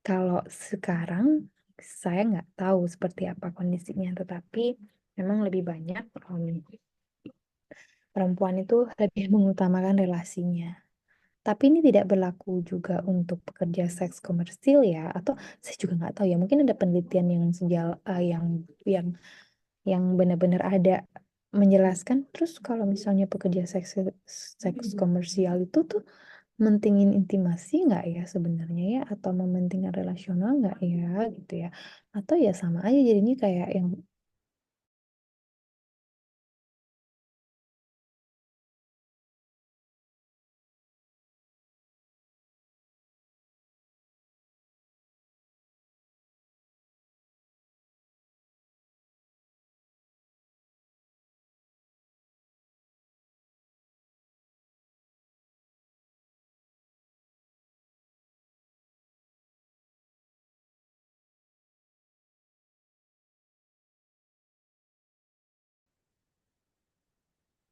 Kalau sekarang saya nggak tahu seperti apa kondisinya, tetapi memang lebih banyak perempuan itu lebih mengutamakan relasinya. Tapi ini tidak berlaku juga untuk pekerja seks komersil ya, atau saya juga nggak tahu ya. Mungkin ada penelitian yang yang yang benar-benar ada menjelaskan. Terus kalau misalnya pekerja seks komersial itu tuh mentingin intimasi nggak ya sebenarnya ya, atau mementingkan relasional nggak ya gitu ya, atau ya sama aja jadinya kayak yang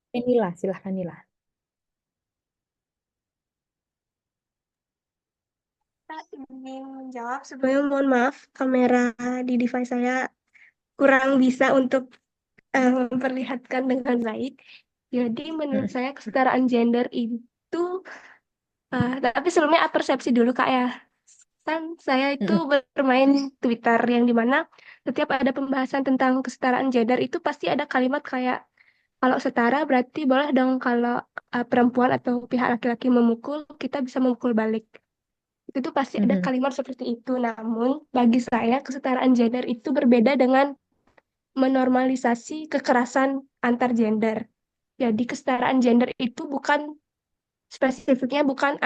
inilah silahkan inilah. Kak, ingin menjawab. Sebelumnya mohon maaf, kamera di device saya kurang bisa untuk memperlihatkan dengan baik. Jadi menurut saya kesetaraan gender itu, tapi sebelumnya persepsi dulu Kak ya. Kan saya itu bermain Twitter yang dimana setiap ada pembahasan tentang kesetaraan gender itu pasti ada kalimat kayak kalau setara berarti boleh dong kalau perempuan atau pihak laki-laki memukul, kita bisa memukul balik. Itu tuh pasti ada kalimat seperti itu. Namun, bagi saya, kesetaraan gender itu berbeda dengan menormalisasi kekerasan antar gender. Jadi, kesetaraan gender itu bukan spesifiknya bukan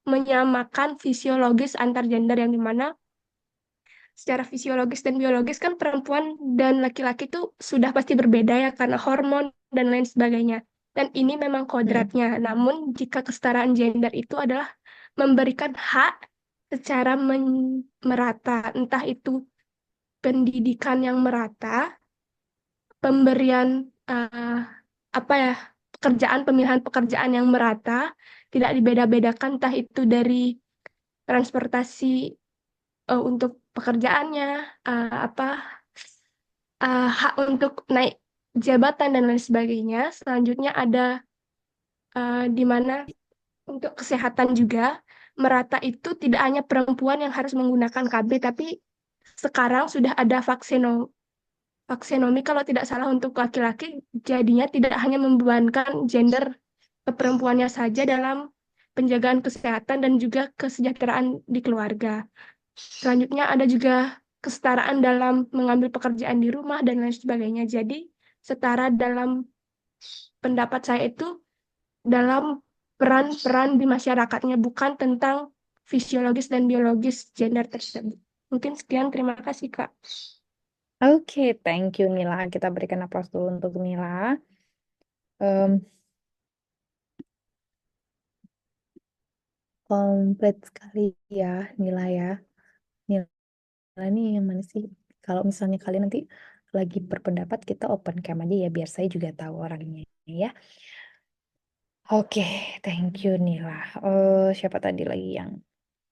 menyamakan fisiologis antar gender yang dimana secara fisiologis dan biologis kan perempuan dan laki-laki itu sudah pasti berbeda ya karena hormon dan lain sebagainya. Dan ini memang kodratnya. Namun jika kesetaraan gender itu adalah memberikan hak secara merata, entah itu pendidikan yang merata, pemberian apa ya, pemilihan pekerjaan yang merata, tidak dibeda-bedakan, entah itu dari transportasi untuk pekerjaannya, apa hak untuk naik jabatan dan lain sebagainya. Selanjutnya ada di mana untuk kesehatan juga merata itu tidak hanya perempuan yang harus menggunakan KB, tapi sekarang sudah ada vaksin kalau tidak salah untuk laki-laki, jadinya tidak hanya membebankan gender ke perempuannya saja dalam penjagaan kesehatan dan juga kesejahteraan di keluarga. Selanjutnya ada juga kesetaraan dalam mengambil pekerjaan di rumah dan lain sebagainya. Jadi setara dalam pendapat saya itu dalam peran-peran di masyarakatnya, bukan tentang fisiologis dan biologis gender tersebut. Mungkin sekian, terima kasih Kak. Oke, thank you Nila. Kita berikan aplaus dulu untuk Nila. Em, Komplit sekali ya Nila ya. Nila ini yang mana sih? Kalau misalnya kalian nanti lagi berpendapat, kita open cam aja ya, biar saya juga tahu orangnya ya. Oke, thank you Nila. Siapa tadi lagi yang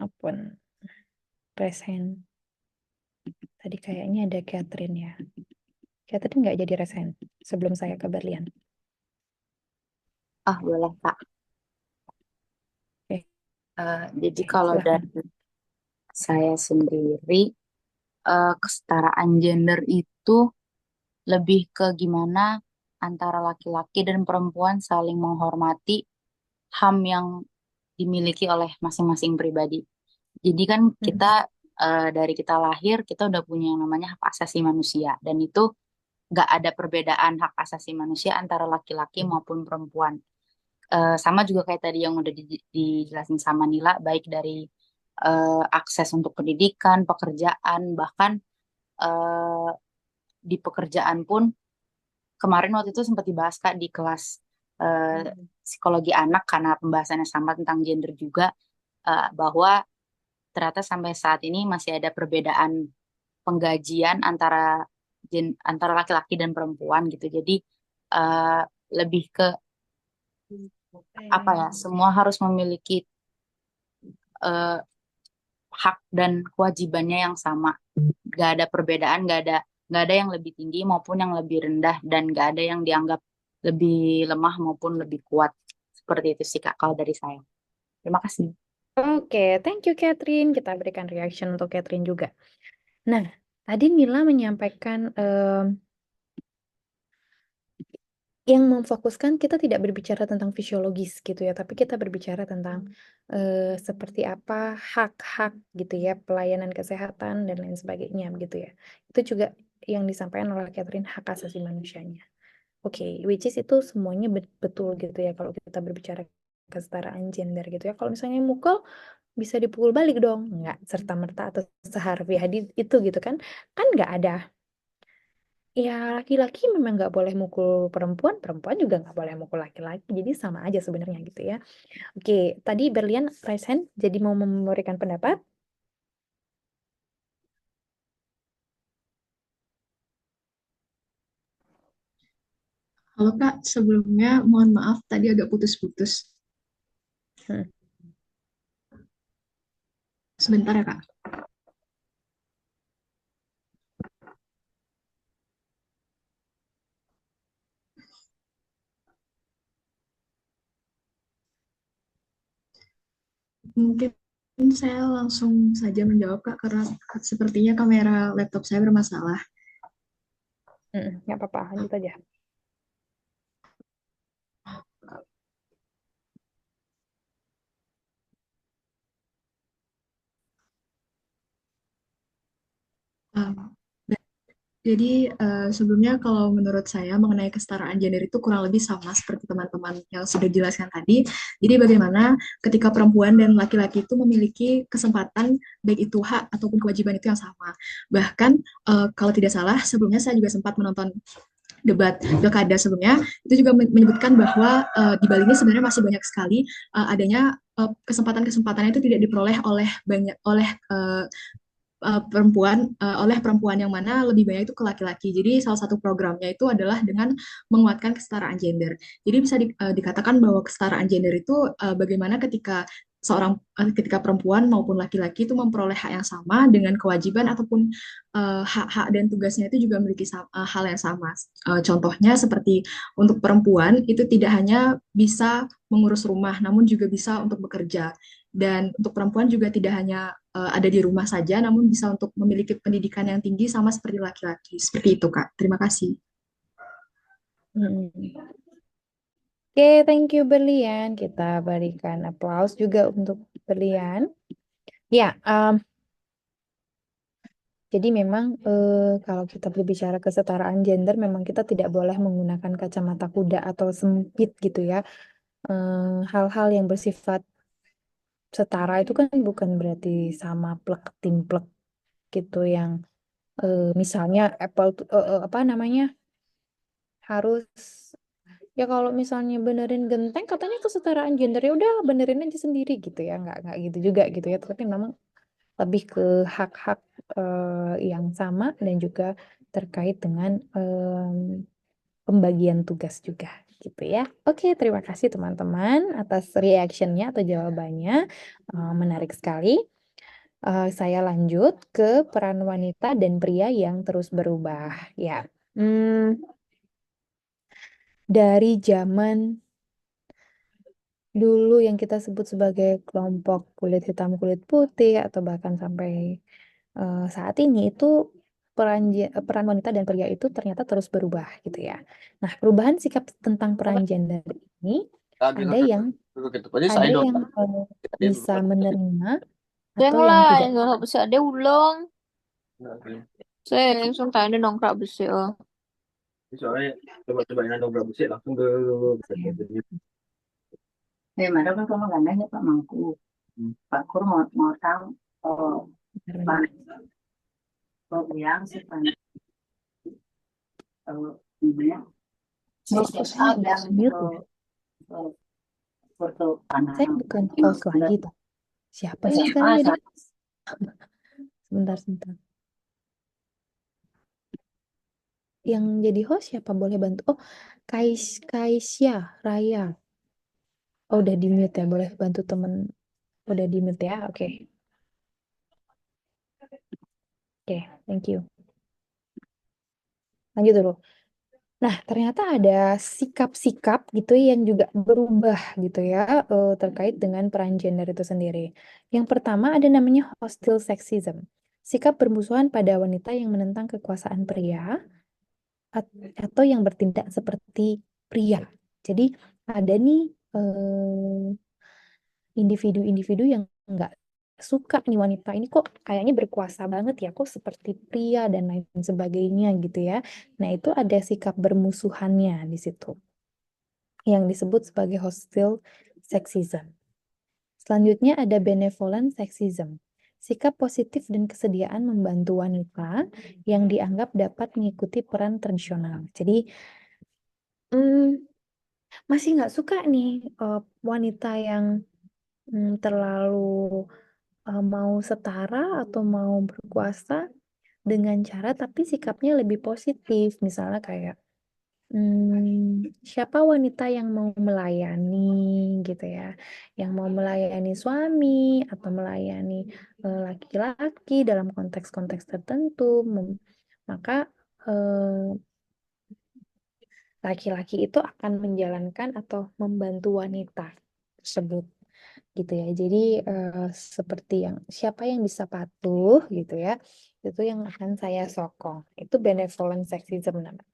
open resen? Tadi kayaknya ada Catherine ya. Catherine nggak jadi resen sebelum saya ke Berlian. Ah, boleh, Kak. Oke, Jadi oke, kalau silakan. dari saya sendiri, kesetaraan gender itu lebih ke gimana antara laki-laki dan perempuan saling menghormati HAM yang dimiliki oleh masing-masing pribadi. Jadi kan kita dari kita lahir kita udah punya yang namanya hak asasi manusia dan itu nggak ada perbedaan hak asasi manusia antara laki-laki maupun perempuan. Sama juga kayak tadi yang udah dijelasin sama Nila, baik dari akses untuk pendidikan, pekerjaan, bahkan eh, di pekerjaan pun kemarin waktu itu sempat dibahas Kak di kelas psikologi anak karena pembahasannya sama tentang gender juga, bahwa ternyata sampai saat ini masih ada perbedaan penggajian antara laki-laki dan perempuan gitu. Jadi eh, lebih ke apa ya? Semua harus memiliki eh, hak dan kewajibannya yang sama. Gak ada perbedaan, gak ada yang lebih tinggi maupun yang lebih rendah dan gak ada yang dianggap lebih lemah maupun lebih kuat. Seperti itu sih Kak kalau dari saya. Terima kasih. Oke, thank you Catherine. Kita berikan reaction untuk Catherine juga. Nah, tadi Nila menyampaikan yang memfokuskan kita tidak berbicara tentang fisiologis gitu ya, tapi kita berbicara tentang seperti apa hak-hak gitu ya, pelayanan kesehatan dan lain sebagainya gitu ya. Itu juga yang disampaikan oleh Catherine, hak asasi manusianya. Oke, which is itu semuanya betul gitu ya kalau kita berbicara kesetaraan gender gitu ya. Kalau misalnya mukul bisa dipukul balik dong, nggak serta-merta atau seharfiah itu gitu kan? Kan nggak ada. Ya, laki-laki memang nggak boleh mukul perempuan, perempuan juga nggak boleh mukul laki-laki. Jadi sama aja sebenarnya gitu ya. Oke, tadi Berlian raise hand, jadi mau memberikan pendapat. Halo Kak, sebelumnya mohon maaf tadi agak putus-putus. Hmm. Sebentar ya Kak. Mungkin saya langsung saja menjawab Kak, karena sepertinya kamera laptop saya bermasalah. Nggak apa-apa, lanjut aja. Um, Jadi sebelumnya kalau menurut saya mengenai kesetaraan gender itu kurang lebih sama seperti teman-teman yang sudah dijelaskan tadi. Jadi bagaimana ketika perempuan dan laki-laki itu memiliki kesempatan baik itu hak ataupun kewajiban itu yang sama. Bahkan kalau tidak salah sebelumnya saya juga sempat menonton debat pilkada sebelumnya itu juga menyebutkan bahwa di Bali ini sebenarnya masih banyak sekali adanya kesempatan-kesempatan itu tidak diperoleh oleh perempuan yang mana lebih banyak itu ke laki-laki. Jadi salah satu programnya itu adalah dengan menguatkan kesetaraan gender. Jadi bisa dikatakan bahwa kesetaraan gender itu bagaimana ketika perempuan maupun laki-laki itu memperoleh hak yang sama dengan kewajiban ataupun hak-hak dan tugasnya itu juga memiliki hal yang sama. Contohnya seperti untuk perempuan itu tidak hanya bisa mengurus rumah, namun juga bisa untuk bekerja. Dan untuk perempuan juga tidak hanya ada di rumah saja, namun bisa untuk memiliki pendidikan yang tinggi sama seperti laki-laki. Seperti itu, Kak. Terima kasih. Hmm. Oke, thank you Berlian. Kita berikan aplaus juga untuk Berlian. Ya, jadi memang kalau kita berbicara kesetaraan gender, memang kita tidak boleh menggunakan kacamata kuda atau sempit gitu ya. Hal-hal yang bersifat setara itu kan bukan berarti sama plek timplek gitu yang misalnya apa namanya harus ya kalau misalnya benerin genteng katanya kesetaraan gender ya udah benerin aja sendiri gitu ya nggak gitu juga gitu ya tapi memang lebih ke hak-hak yang sama dan juga terkait dengan pembagian tugas juga gitu ya. Oke, terima kasih teman-teman atas reactionnya atau jawabannya. Menarik sekali. Saya lanjut ke peran wanita dan pria yang terus berubah. Ya, dari zaman dulu yang kita sebut sebagai kelompok kulit hitam kulit putih atau bahkan sampai saat ini itu peran wanita dan pria itu ternyata terus berubah gitu ya. Nah, perubahan sikap tentang peran gender ini ada yang bisa menerima atau yang lah, tidak. yang nggak bisa ada ulang. Saya langsung tanya nongkrong besi. Soalnya coba-cobain dongkrak besi langsung ke Mana kan kamu nggak nanya Pak Mangku. Pak Kur mau tahu Bentar. yang sih Pak. Gimana? Saya bukan host lagi tuh. Siapa sih sekarang jadi? Sebentar. Yang jadi host siapa boleh bantu? Oh, Kaisya Raya. Oh, udah di mute ya. Boleh bantu temen. Udah di mute ya. Oke. Oke, thank you. Lanjut dulu. Nah, ternyata ada sikap-sikap gitu yang juga berubah gitu ya terkait dengan peran gender itu sendiri. Yang pertama ada namanya hostile sexism. Sikap bermusuhan pada wanita yang menentang kekuasaan pria atau yang bertindak seperti pria. Jadi ada nih individu-individu yang nggak suka nih wanita ini kok kayaknya berkuasa banget ya, kok seperti pria dan lain sebagainya gitu ya. Nah, itu ada sikap bermusuhannya di situ yang disebut sebagai hostile sexism. Selanjutnya ada benevolent sexism. Sikap positif dan kesediaan membantu wanita yang dianggap dapat mengikuti peran tradisional. Jadi, masih nggak suka nih wanita yang terlalu mau setara atau mau berkuasa dengan cara tapi sikapnya lebih positif. Misalnya kayak siapa wanita yang mau melayani gitu ya, yang mau melayani suami atau melayani laki-laki dalam konteks-konteks tertentu, maka laki-laki itu akan menjalankan atau membantu wanita tersebut gitu ya. Jadi seperti yang siapa yang bisa patuh gitu ya, itu yang akan saya sokong. Itu benevolent sexism namanya.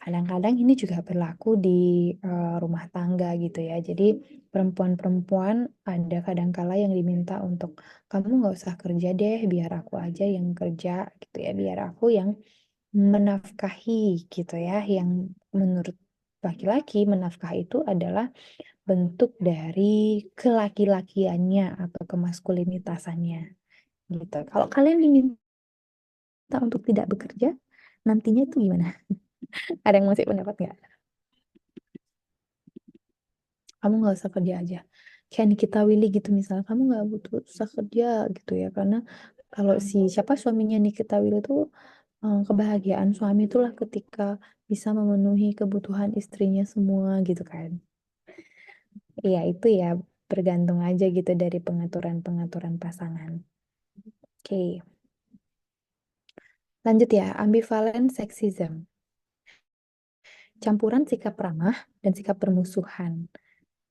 Kadang-kadang ini juga berlaku di rumah tangga gitu ya. Jadi perempuan-perempuan ada kadang-kala yang diminta untuk kamu nggak usah kerja deh, biar aku aja yang kerja gitu ya, biar aku yang menafkahi gitu ya, yang menurut laki-laki menafkah itu adalah bentuk dari kelaki-lakiannya atau kemaskulinitasannya gitu. Kalau kalian diminta untuk tidak bekerja, nantinya itu gimana? Ada yang masih pendapat nggak? Kamu nggak usah kerja aja. Kayak Nikita Willy gitu misalnya, kamu nggak butuh usah kerja gitu ya, karena kalau si siapa suaminya Nikita Willy itu kebahagiaan suami itulah ketika bisa memenuhi kebutuhan istrinya semua gitu kan. Iya itu ya bergantung aja gitu dari pengaturan-pengaturan pasangan. Oke, lanjut ya, ambivalen sexism. Campuran sikap ramah dan sikap permusuhan.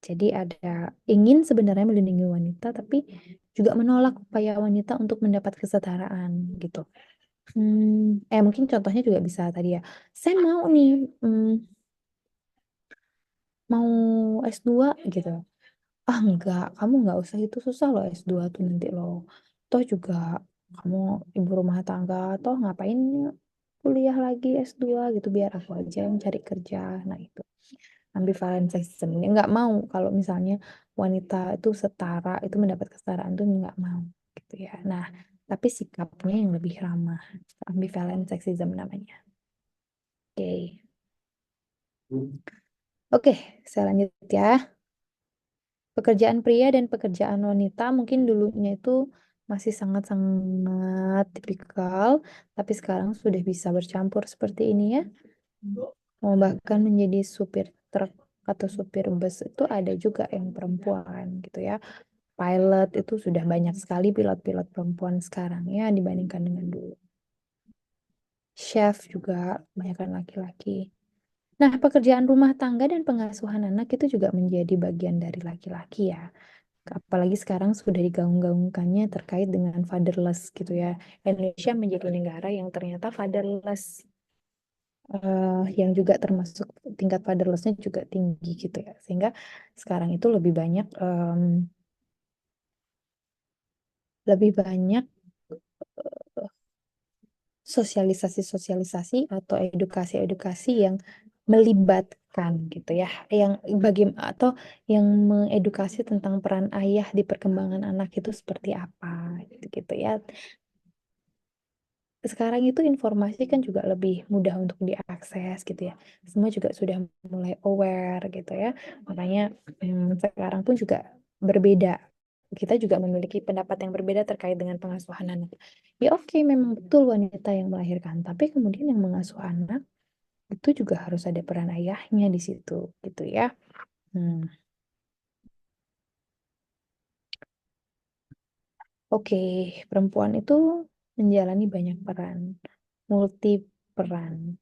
Jadi ada ingin sebenarnya melindungi wanita, tapi juga menolak upaya wanita untuk mendapat kesetaraan gitu. Mungkin contohnya juga bisa tadi ya. Saya mau nih, mau S2 gitu. Ah enggak, kamu nggak usah itu susah loh S2 tuh nanti loh. Toh juga kamu ibu rumah tangga, toh ngapain kuliah lagi S2 gitu biar aku aja yang cari kerja. Nah itu ambivalen sexism ini nggak mau kalau misalnya wanita itu setara itu mendapat kesetaraan tuh nggak mau gitu ya. Nah tapi sikapnya yang lebih ramah, ambivalen sexism namanya. Oke. Oke, saya lanjut ya. Pekerjaan pria dan pekerjaan wanita mungkin dulunya itu masih sangat-sangat tipikal, tapi sekarang sudah bisa bercampur seperti ini ya. Mau bahkan menjadi supir truk atau supir bus itu ada juga yang perempuan gitu ya. Pilot itu sudah banyak sekali pilot-pilot perempuan sekarang ya dibandingkan dengan dulu. Chef juga kebanyakan laki-laki. Nah, pekerjaan rumah tangga dan pengasuhan anak itu juga menjadi bagian dari laki-laki ya. Apalagi sekarang sudah digaung-gaungkannya terkait dengan fatherless gitu ya. Indonesia menjadi negara yang ternyata fatherless, yang juga termasuk tingkat fatherlessnya juga tinggi gitu ya. Sehingga sekarang itu lebih banyak sosialisasi-sosialisasi atau edukasi-edukasi yang melibatkan gitu ya, yang atau yang mengedukasi tentang peran ayah di perkembangan anak itu seperti apa gitu ya. Sekarang itu informasi kan juga lebih mudah untuk diakses gitu ya. Semua juga sudah mulai aware gitu ya. Makanya sekarang pun juga berbeda. Kita juga memiliki pendapat yang berbeda terkait dengan pengasuhan anak. Ya oke, memang betul wanita yang melahirkan, tapi kemudian yang mengasuh anak itu juga harus ada peran ayahnya di situ gitu ya. Hmm. Oke, perempuan itu menjalani banyak peran, multi peran.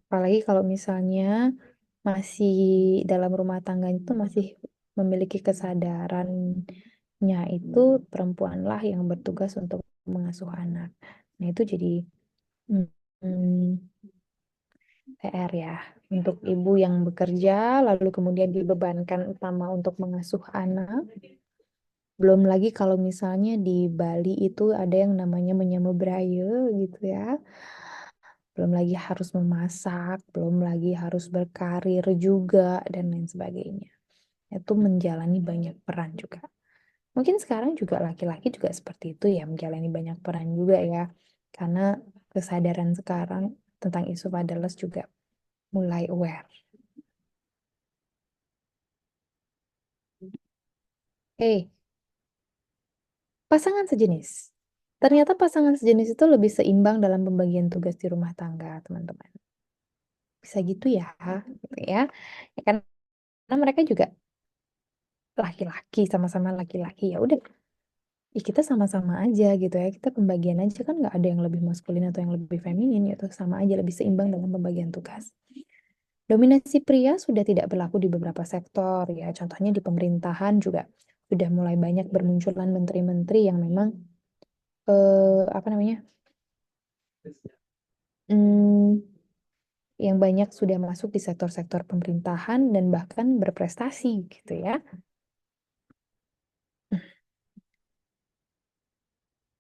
Apalagi kalau misalnya masih dalam rumah tangga itu masih memiliki kesadarannya itu perempuanlah yang bertugas untuk mengasuh anak. Nah itu jadi mm, PR ya untuk ibu yang bekerja lalu kemudian dibebankan utama untuk mengasuh anak. Belum lagi kalau misalnya di Bali itu ada yang namanya menyemebraye gitu ya. Belum lagi harus memasak, belum lagi harus berkarir juga, dan lain sebagainya. Itu menjalani banyak peran juga. Mungkin sekarang juga laki-laki juga seperti itu ya, menjalani banyak peran juga ya. Karena kesadaran sekarang tentang isu fatherless juga mulai aware. Pasangan sejenis. Ternyata pasangan sejenis itu lebih seimbang dalam pembagian tugas di rumah tangga, teman-teman. Bisa gitu ya, gitu ya. Ya kan karena mereka juga laki-laki, sama-sama laki-laki. Ya udah, ya kita sama-sama aja gitu ya. Kita pembagian aja kan nggak ada yang lebih maskulin atau yang lebih feminin, gitu. Sama aja lebih seimbang dalam pembagian tugas. Dominasi pria sudah tidak berlaku di beberapa sektor ya. Contohnya di pemerintahan juga sudah mulai banyak bermunculan menteri-menteri yang memang apa namanya? Hmm, yang banyak sudah masuk di sektor-sektor pemerintahan dan bahkan berprestasi gitu ya.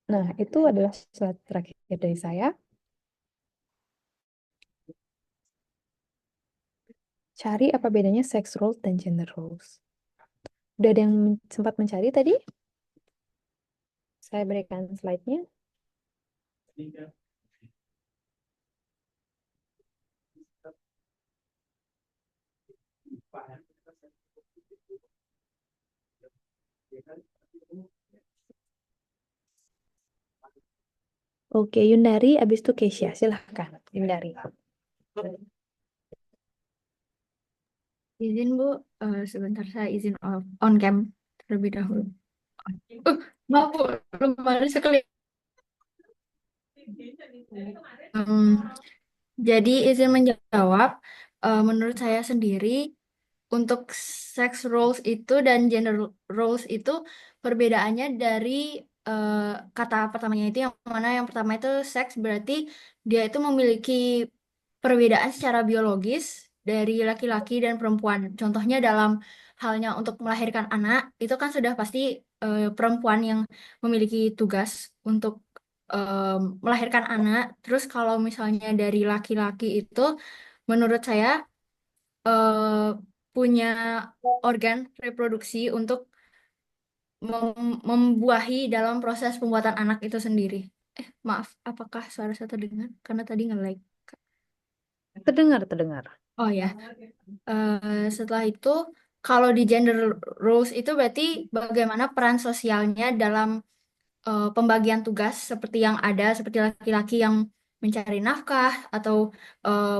Nah, itu adalah slide terakhir dari saya. Cari apa bedanya sex roles dan gender roles. Udah ada yang sempat mencari tadi? Saya berikan slide-nya. Oke, Yundari, abis itu Keisha. Silahkan, Yundari. Izin Bu, sebentar saya izin on cam terlebih dahulu. Maaf Bu, lumayan sekali. Hmm, jadi izin menjawab, menurut saya sendiri untuk sex roles itu dan gender roles itu perbedaannya dari eh, kata pertamanya itu yang mana yang pertama itu seks berarti dia itu memiliki perbedaan secara biologis dari laki-laki dan perempuan. Contohnya dalam halnya untuk melahirkan anak itu kan sudah pasti perempuan yang memiliki tugas untuk melahirkan anak. Terus kalau misalnya dari laki-laki itu menurut saya eh, punya organ reproduksi untuk membuahi dalam proses pembuatan anak itu sendiri. Maaf, apakah suara saya terdengar? Karena tadi nge-lag. Terdengar, terdengar. Oh ya, setelah itu kalau di gender roles itu berarti bagaimana peran sosialnya dalam pembagian tugas seperti yang ada, seperti laki-laki yang mencari nafkah atau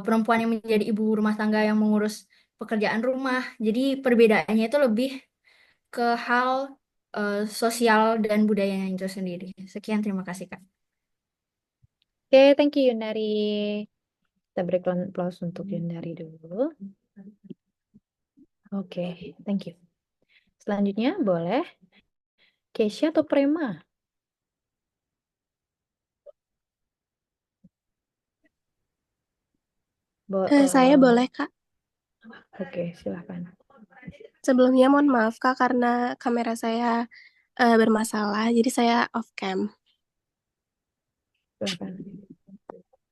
perempuan yang menjadi ibu rumah tangga yang mengurus pekerjaan rumah. Jadi perbedaannya itu lebih ke hal sosial dan budayanya itu sendiri. Sekian, terima kasih Kak. Oke, thank you Yundari. Kita berikan aplaus untuk Yundari dulu. Oke, thank you. Selanjutnya boleh Keisha atau Prema? Saya boleh, Kak. Oke, silakan. Sebelumnya mohon maaf Kak karena kamera saya bermasalah, jadi saya off cam. Silakan.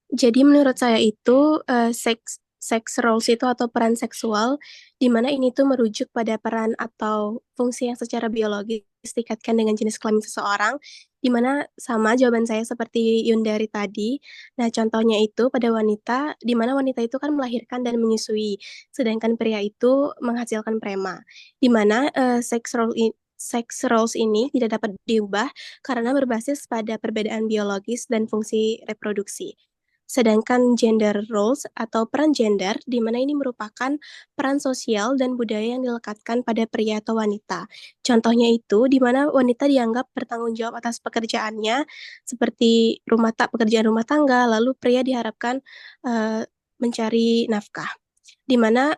Jadi menurut saya itu sex roles itu atau peran seksual, di mana ini tuh merujuk pada peran atau fungsi yang secara biologis dikaitkan dengan jenis kelamin seseorang, di mana sama jawaban saya seperti Yundari tadi. Nah, contohnya itu pada wanita, di mana wanita itu kan melahirkan dan menyusui, sedangkan pria itu menghasilkan prema, di mana sex roles ini tidak dapat diubah karena berbasis pada perbedaan biologis dan fungsi reproduksi. Sedangkan gender roles atau peran gender, di mana ini merupakan peran sosial dan budaya yang dilekatkan pada pria atau wanita. Contohnya itu, di mana wanita dianggap bertanggung jawab atas pekerjaannya, seperti pekerjaan rumah tangga, lalu pria diharapkan mencari nafkah. Di mana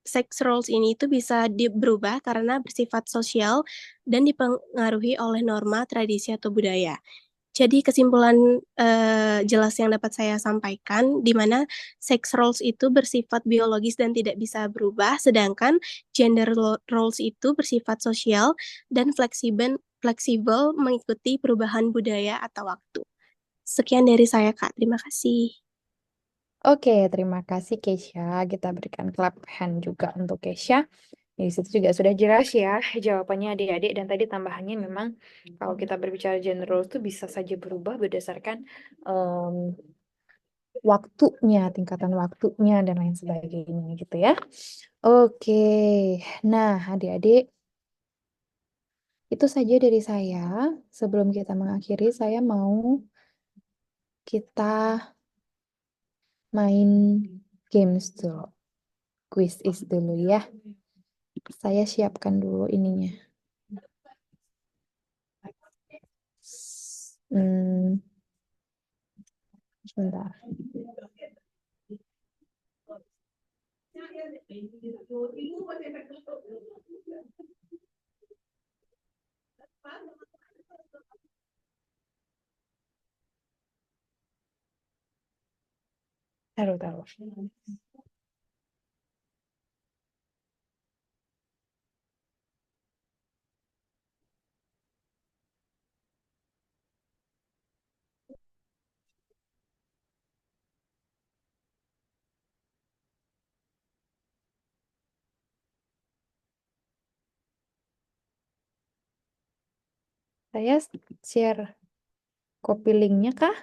sex roles ini itu bisa berubah karena bersifat sosial dan dipengaruhi oleh norma, tradisi, atau budaya. Jadi kesimpulan jelas yang dapat saya sampaikan, di mana sex roles itu bersifat biologis dan tidak bisa berubah, sedangkan gender roles itu bersifat sosial dan fleksibel mengikuti perubahan budaya atau waktu. Sekian dari saya, Kak. Terima kasih. Oke, terima kasih Keisha. Kita berikan clap hand juga untuk Keisha. Di situ juga sudah jelas ya jawabannya adik-adik, dan tadi tambahannya memang kalau kita berbicara gender roles itu bisa saja berubah berdasarkan waktunya, tingkatan waktunya dan lain sebagainya gitu ya. Oke. Nah, adik-adik, itu saja dari saya. Sebelum kita mengakhiri, saya mau kita main games dulu. Quiz is dulu ya. Saya siapkan dulu ininya. Sebentar. Taruh. Saya share copy linknya kah?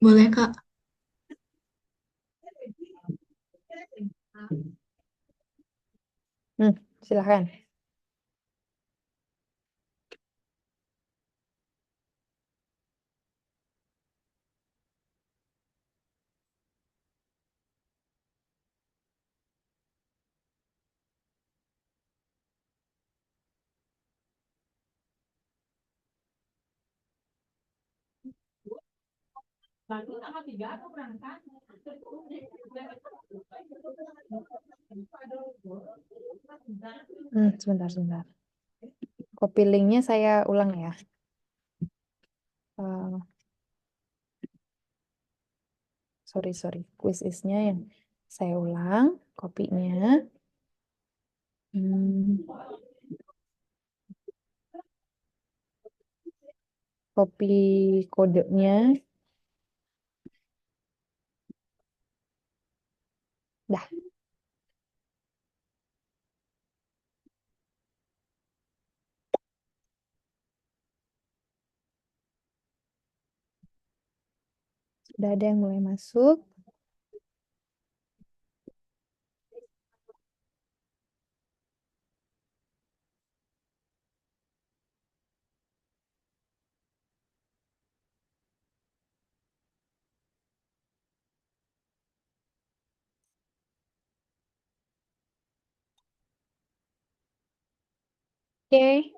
Boleh, Kak. Silahkan. Sebentar. Copy linknya saya ulang ya. Sorry. Quiz is-nya yang saya ulang. Kopinya. Copy kodenya. Dah. Sudah ada yang mulai masuk. Oke.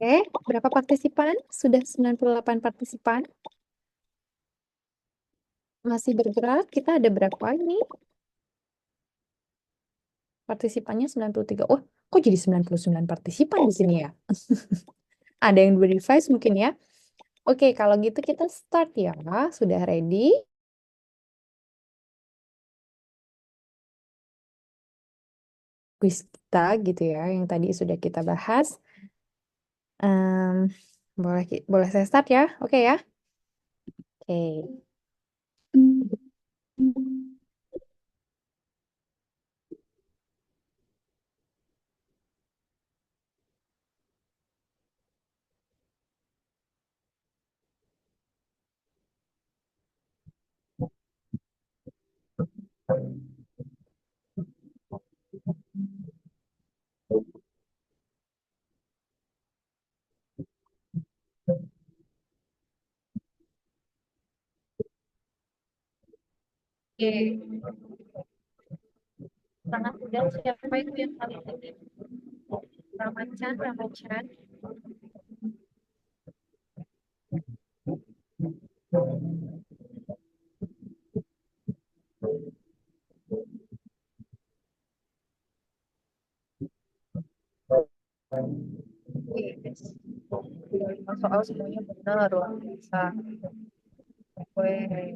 Oke, berapa partisipan? Sudah 98 partisipan. Masih bergerak. Kita ada berapa ini? Partisipannya 93. Oh, kok jadi 99 partisipan di sini ya? Ada yang dua device mungkin ya. Oke, kalau gitu kita start ya. Sudah ready? kuis kita gitu ya, yang tadi sudah kita bahas. Em, boleh saya start ya? Oke ya? Oke. Oke. Sangat mudah. Siapa itu yang paling tinggi? Ramacan, Ramacan. Yes. Soal semuanya benar, luar biasa. Weh.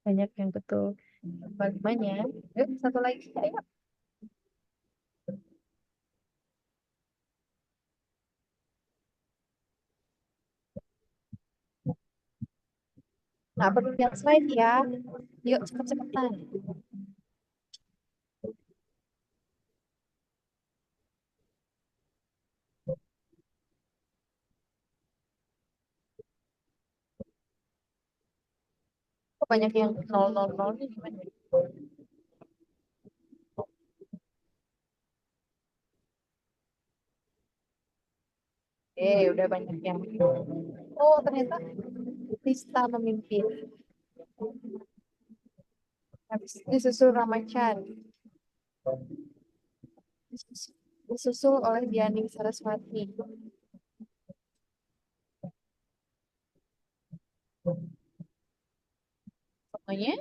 Banyak yang betul. Bagaimana? Yuk, satu lagi. Ayo. Nggak perlu lihat slide ya. Yuk, cepet-cepetan. Kok banyak yang 000 nih gimana? Udah banyak yang. Oh, ternyata Lista memimpin. Habis disusul Ramachan. Disusul oleh Dianing Saraswati. Pokoknya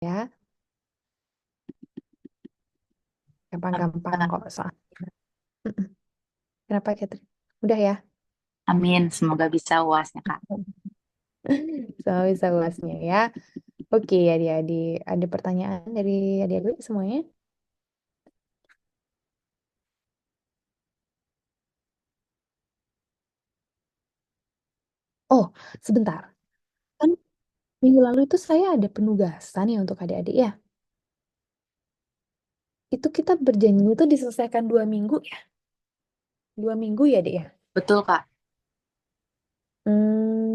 ya, gampang-gampang kok soal. Kenapa, Catherine? Udah ya? Amin, semoga bisa UASnya, Kak. Sama bisa luasnya ya. Oke, adik-adik. Ada pertanyaan dari adik-adik semuanya? Oh, sebentar. Kan minggu lalu itu saya ada penugasan ya untuk adik-adik ya. Itu kita berjanji itu diselesaikan 2 minggu ya. 2 minggu ya, Dek ya. Betul, Kak.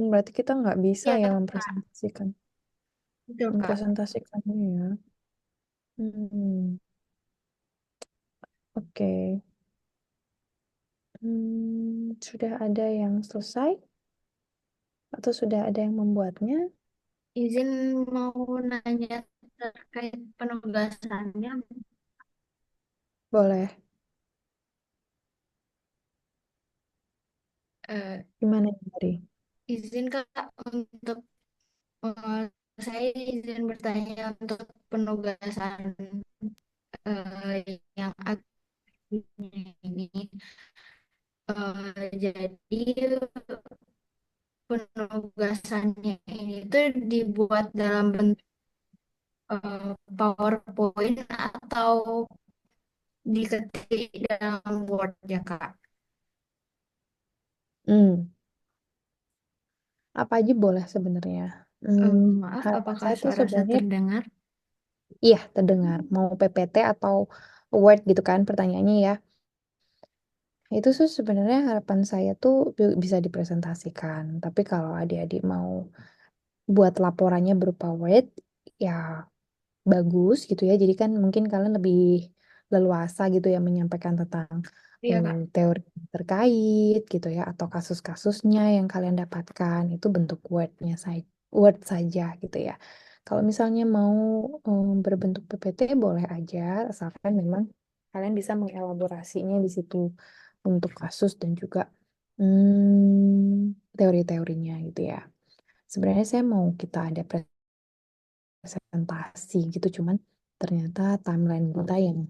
Berarti kita nggak bisa Iya, ya Kak. mempresentasikan. Betul, Kak. Mempresentasikannya ya. Hmm, oke. Sudah ada yang selesai atau sudah ada yang membuatnya? Izin mau nanya terkait penugasannya. Boleh. Eh, Gimana, Dari? izin Kak untuk eh, saya izin bertanya untuk penugasan yang akhirnya ini. Jadi penugasannya ini tuh dibuat dalam bentuk PowerPoint atau diketik dalam Word ya Kak? Hmm, apa aja boleh sebenarnya. Maaf, Harapan apakah saya tuh suara saya sebenarnya, terdengar? iya terdengar. Mau PPT atau Word gitu kan pertanyaannya ya. Itu tuh sebenarnya harapan saya tuh bisa dipresentasikan. Tapi kalau adik-adik mau buat laporannya berupa Word, ya bagus gitu ya. Jadi kan mungkin kalian lebih leluasa gitu ya menyampaikan tentang Iya, Kak. teori terkait gitu ya atau kasus-kasusnya yang kalian dapatkan itu bentuk word saja gitu ya. Kalau misalnya mau berbentuk PPT boleh aja asalkan memang kalian bisa mengelaborasinya di situ untuk kasus dan juga teori-teorinya gitu ya. Sebenarnya saya mau kita ada presentasi gitu, cuman ternyata timeline kita yang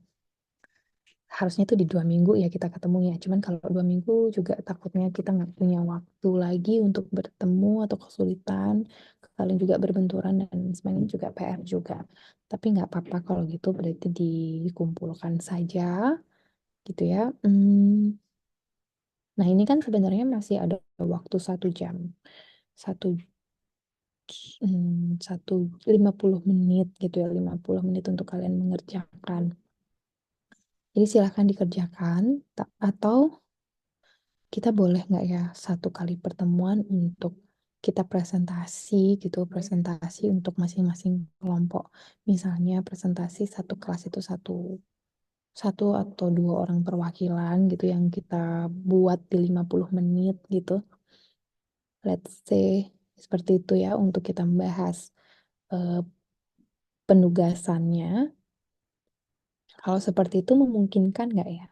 harusnya itu di 2 minggu ya kita ketemu ya. Cuman kalau 2 minggu juga takutnya kita nggak punya waktu lagi untuk bertemu atau kesulitan, kalian juga berbenturan dan sebenarnya juga PR juga. Tapi nggak apa-apa kalau gitu berarti dikumpulkan saja gitu ya. Nah ini kan sebenarnya masih ada waktu 1 jam, satu 50 menit gitu ya, 50 menit untuk kalian mengerjakan. Jadi silahkan dikerjakan, atau kita boleh nggak ya 1 kali pertemuan untuk kita presentasi gitu, presentasi untuk masing-masing kelompok. Misalnya presentasi satu kelas itu satu satu atau 2 orang perwakilan gitu yang kita buat di 50 menit gitu. Let's say seperti itu ya untuk kita membahas eh, penugasannya. Kalau seperti itu memungkinkan nggak ya?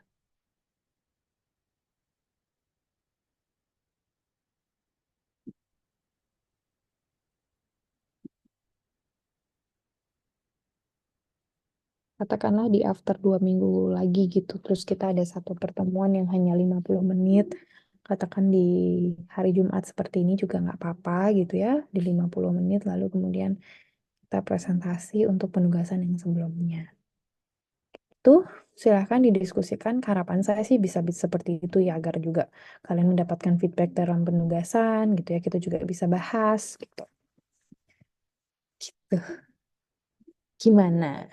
Katakanlah di after 2 minggu lagi gitu, terus kita ada satu pertemuan yang hanya 50 menit. Katakan di hari Jumat seperti ini juga nggak apa-apa gitu ya, di 50 menit lalu kemudian kita presentasi untuk penugasan yang sebelumnya. Itu silahkan didiskusikan. Harapan saya sih bisa seperti itu ya, agar juga kalian mendapatkan feedback dalam penugasan gitu ya, kita juga bisa bahas gitu. Gitu. Gimana?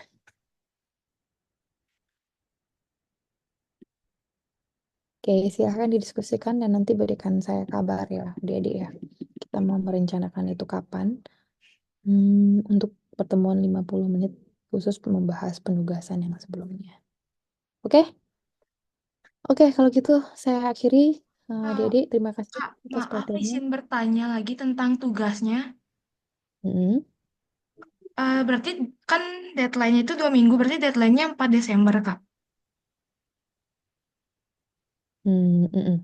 Oke, silahkan didiskusikan dan nanti berikan saya kabar ya, adik-adik ya. Kita mau merencanakan itu kapan. Untuk pertemuan 50 menit khusus membahas penugasan yang sebelumnya. Oke? Oke, kalau gitu saya akhiri. Adik-adik, terima kasih Kak, atas maaf perhatiannya. izin bertanya lagi tentang tugasnya. Mm-mm. Berarti kan deadline-nya itu 2 minggu, berarti deadline-nya 4 Desember, Kak. Mm-mm.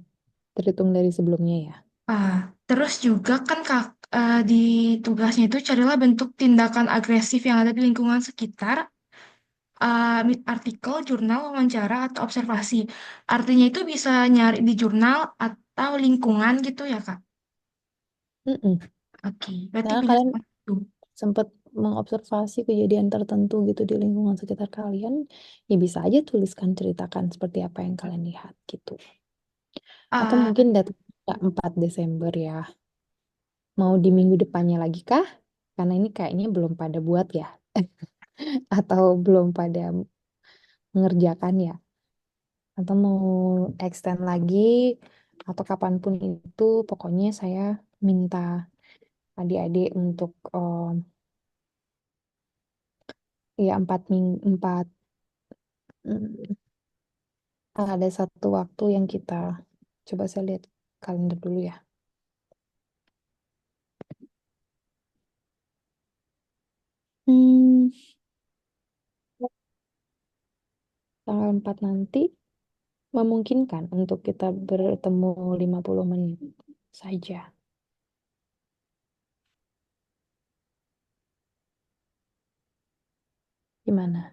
Terhitung dari sebelumnya ya. Ah, terus juga kan Kak, di tugasnya itu carilah bentuk tindakan agresif yang ada di lingkungan sekitar, artikel, jurnal, wawancara, atau observasi. Artinya itu bisa nyari di jurnal atau lingkungan gitu ya, Kak? Mm-mm. Oke, berarti Karena bisa kalian seperti itu. sempat mengobservasi kejadian tertentu gitu di lingkungan sekitar kalian, ya bisa aja tuliskan, ceritakan seperti apa yang kalian lihat gitu. Atau Ah, mungkin data 4 Desember ya. Mau di minggu depannya lagi kah? Karena ini kayaknya belum pada buat ya. Atau belum pada mengerjakan ya. Atau mau extend lagi. Atau kapanpun itu. Pokoknya saya minta adik-adik untuk ya 4 minggu. Ada satu waktu yang kita. Coba saya lihat kalender dulu ya. Hmm, tanggal 4 nanti memungkinkan untuk kita bertemu 50 menit saja. Gimana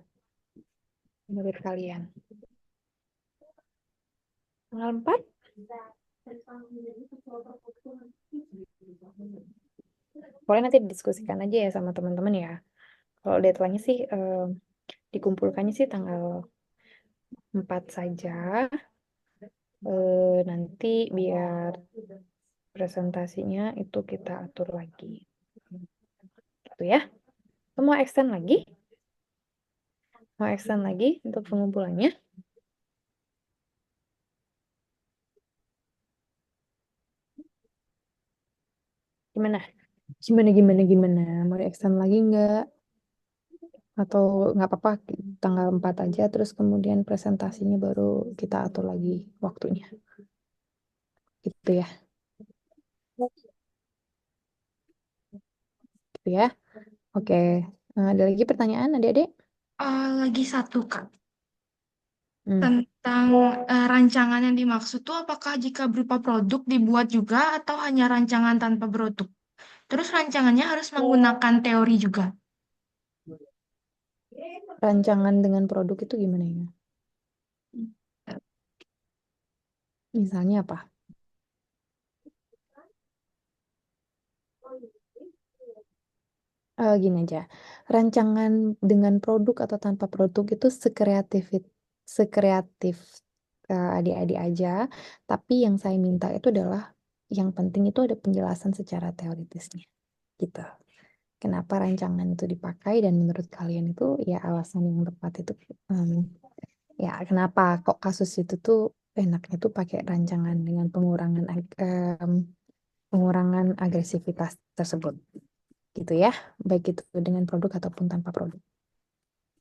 menurut kalian? Tanggal 4? Boleh nanti didiskusikan aja ya sama teman-teman ya. Kalau deadline-nya sih dikumpulkannya sih tanggal 4 saja. Nanti biar presentasinya itu kita atur lagi. Gitu ya. Mau extend lagi? Mau extend lagi untuk pengumpulannya? Gimana? Gimana? Mau extend lagi nggak? Atau nggak apa-apa tanggal 4 aja, terus kemudian presentasinya baru kita atur lagi waktunya. Gitu ya. Gitu ya. Oke. Ada lagi pertanyaan adik-adik? Lagi satu, Kak. Hmm. Tentang rancangan yang dimaksud tuh apakah jika berupa produk dibuat juga atau hanya rancangan tanpa produk? Terus rancangannya harus menggunakan teori juga. Rancangan dengan produk itu gimana ya? Misalnya apa? Gini aja, rancangan dengan produk atau tanpa produk itu sekreatif adik-adik aja. Tapi yang saya minta itu adalah yang penting itu ada penjelasan secara teoritisnya, gitu. Kenapa rancangan itu dipakai dan menurut kalian itu ya alasan yang tepat itu ya kenapa kok kasus itu tuh enaknya tuh pakai rancangan dengan pengurangan agresivitas tersebut. Gitu ya, baik itu dengan produk ataupun tanpa produk.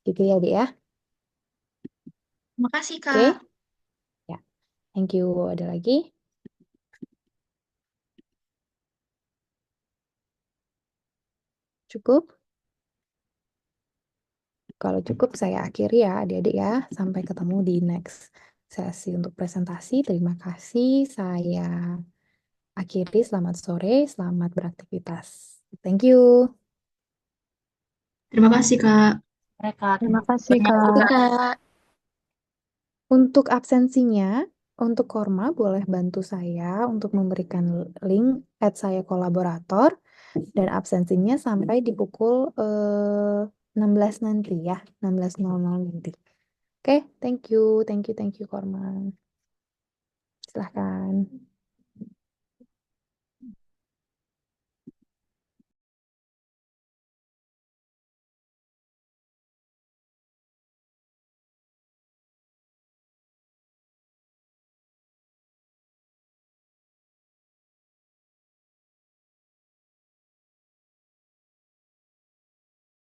Gitu ya, Adik ya. Makasih, Oke, Kak. ya. Thank you. Ada lagi? Cukup? Kalau cukup saya akhiri ya, adik-adik ya. Sampai ketemu di next sesi untuk presentasi. Terima kasih. Saya akhiri. Selamat sore, selamat beraktivitas. Thank you. Terima kasih, Kak. Mereka Terima kasih, banyak Oke, Kak. Kak. Untuk absensinya, untuk Korma boleh bantu saya untuk memberikan link saya kolaborator dan absensinya sampai di pukul 16 nanti ya, 16.00 nanti. Oke, thank you Korma. Silahkan.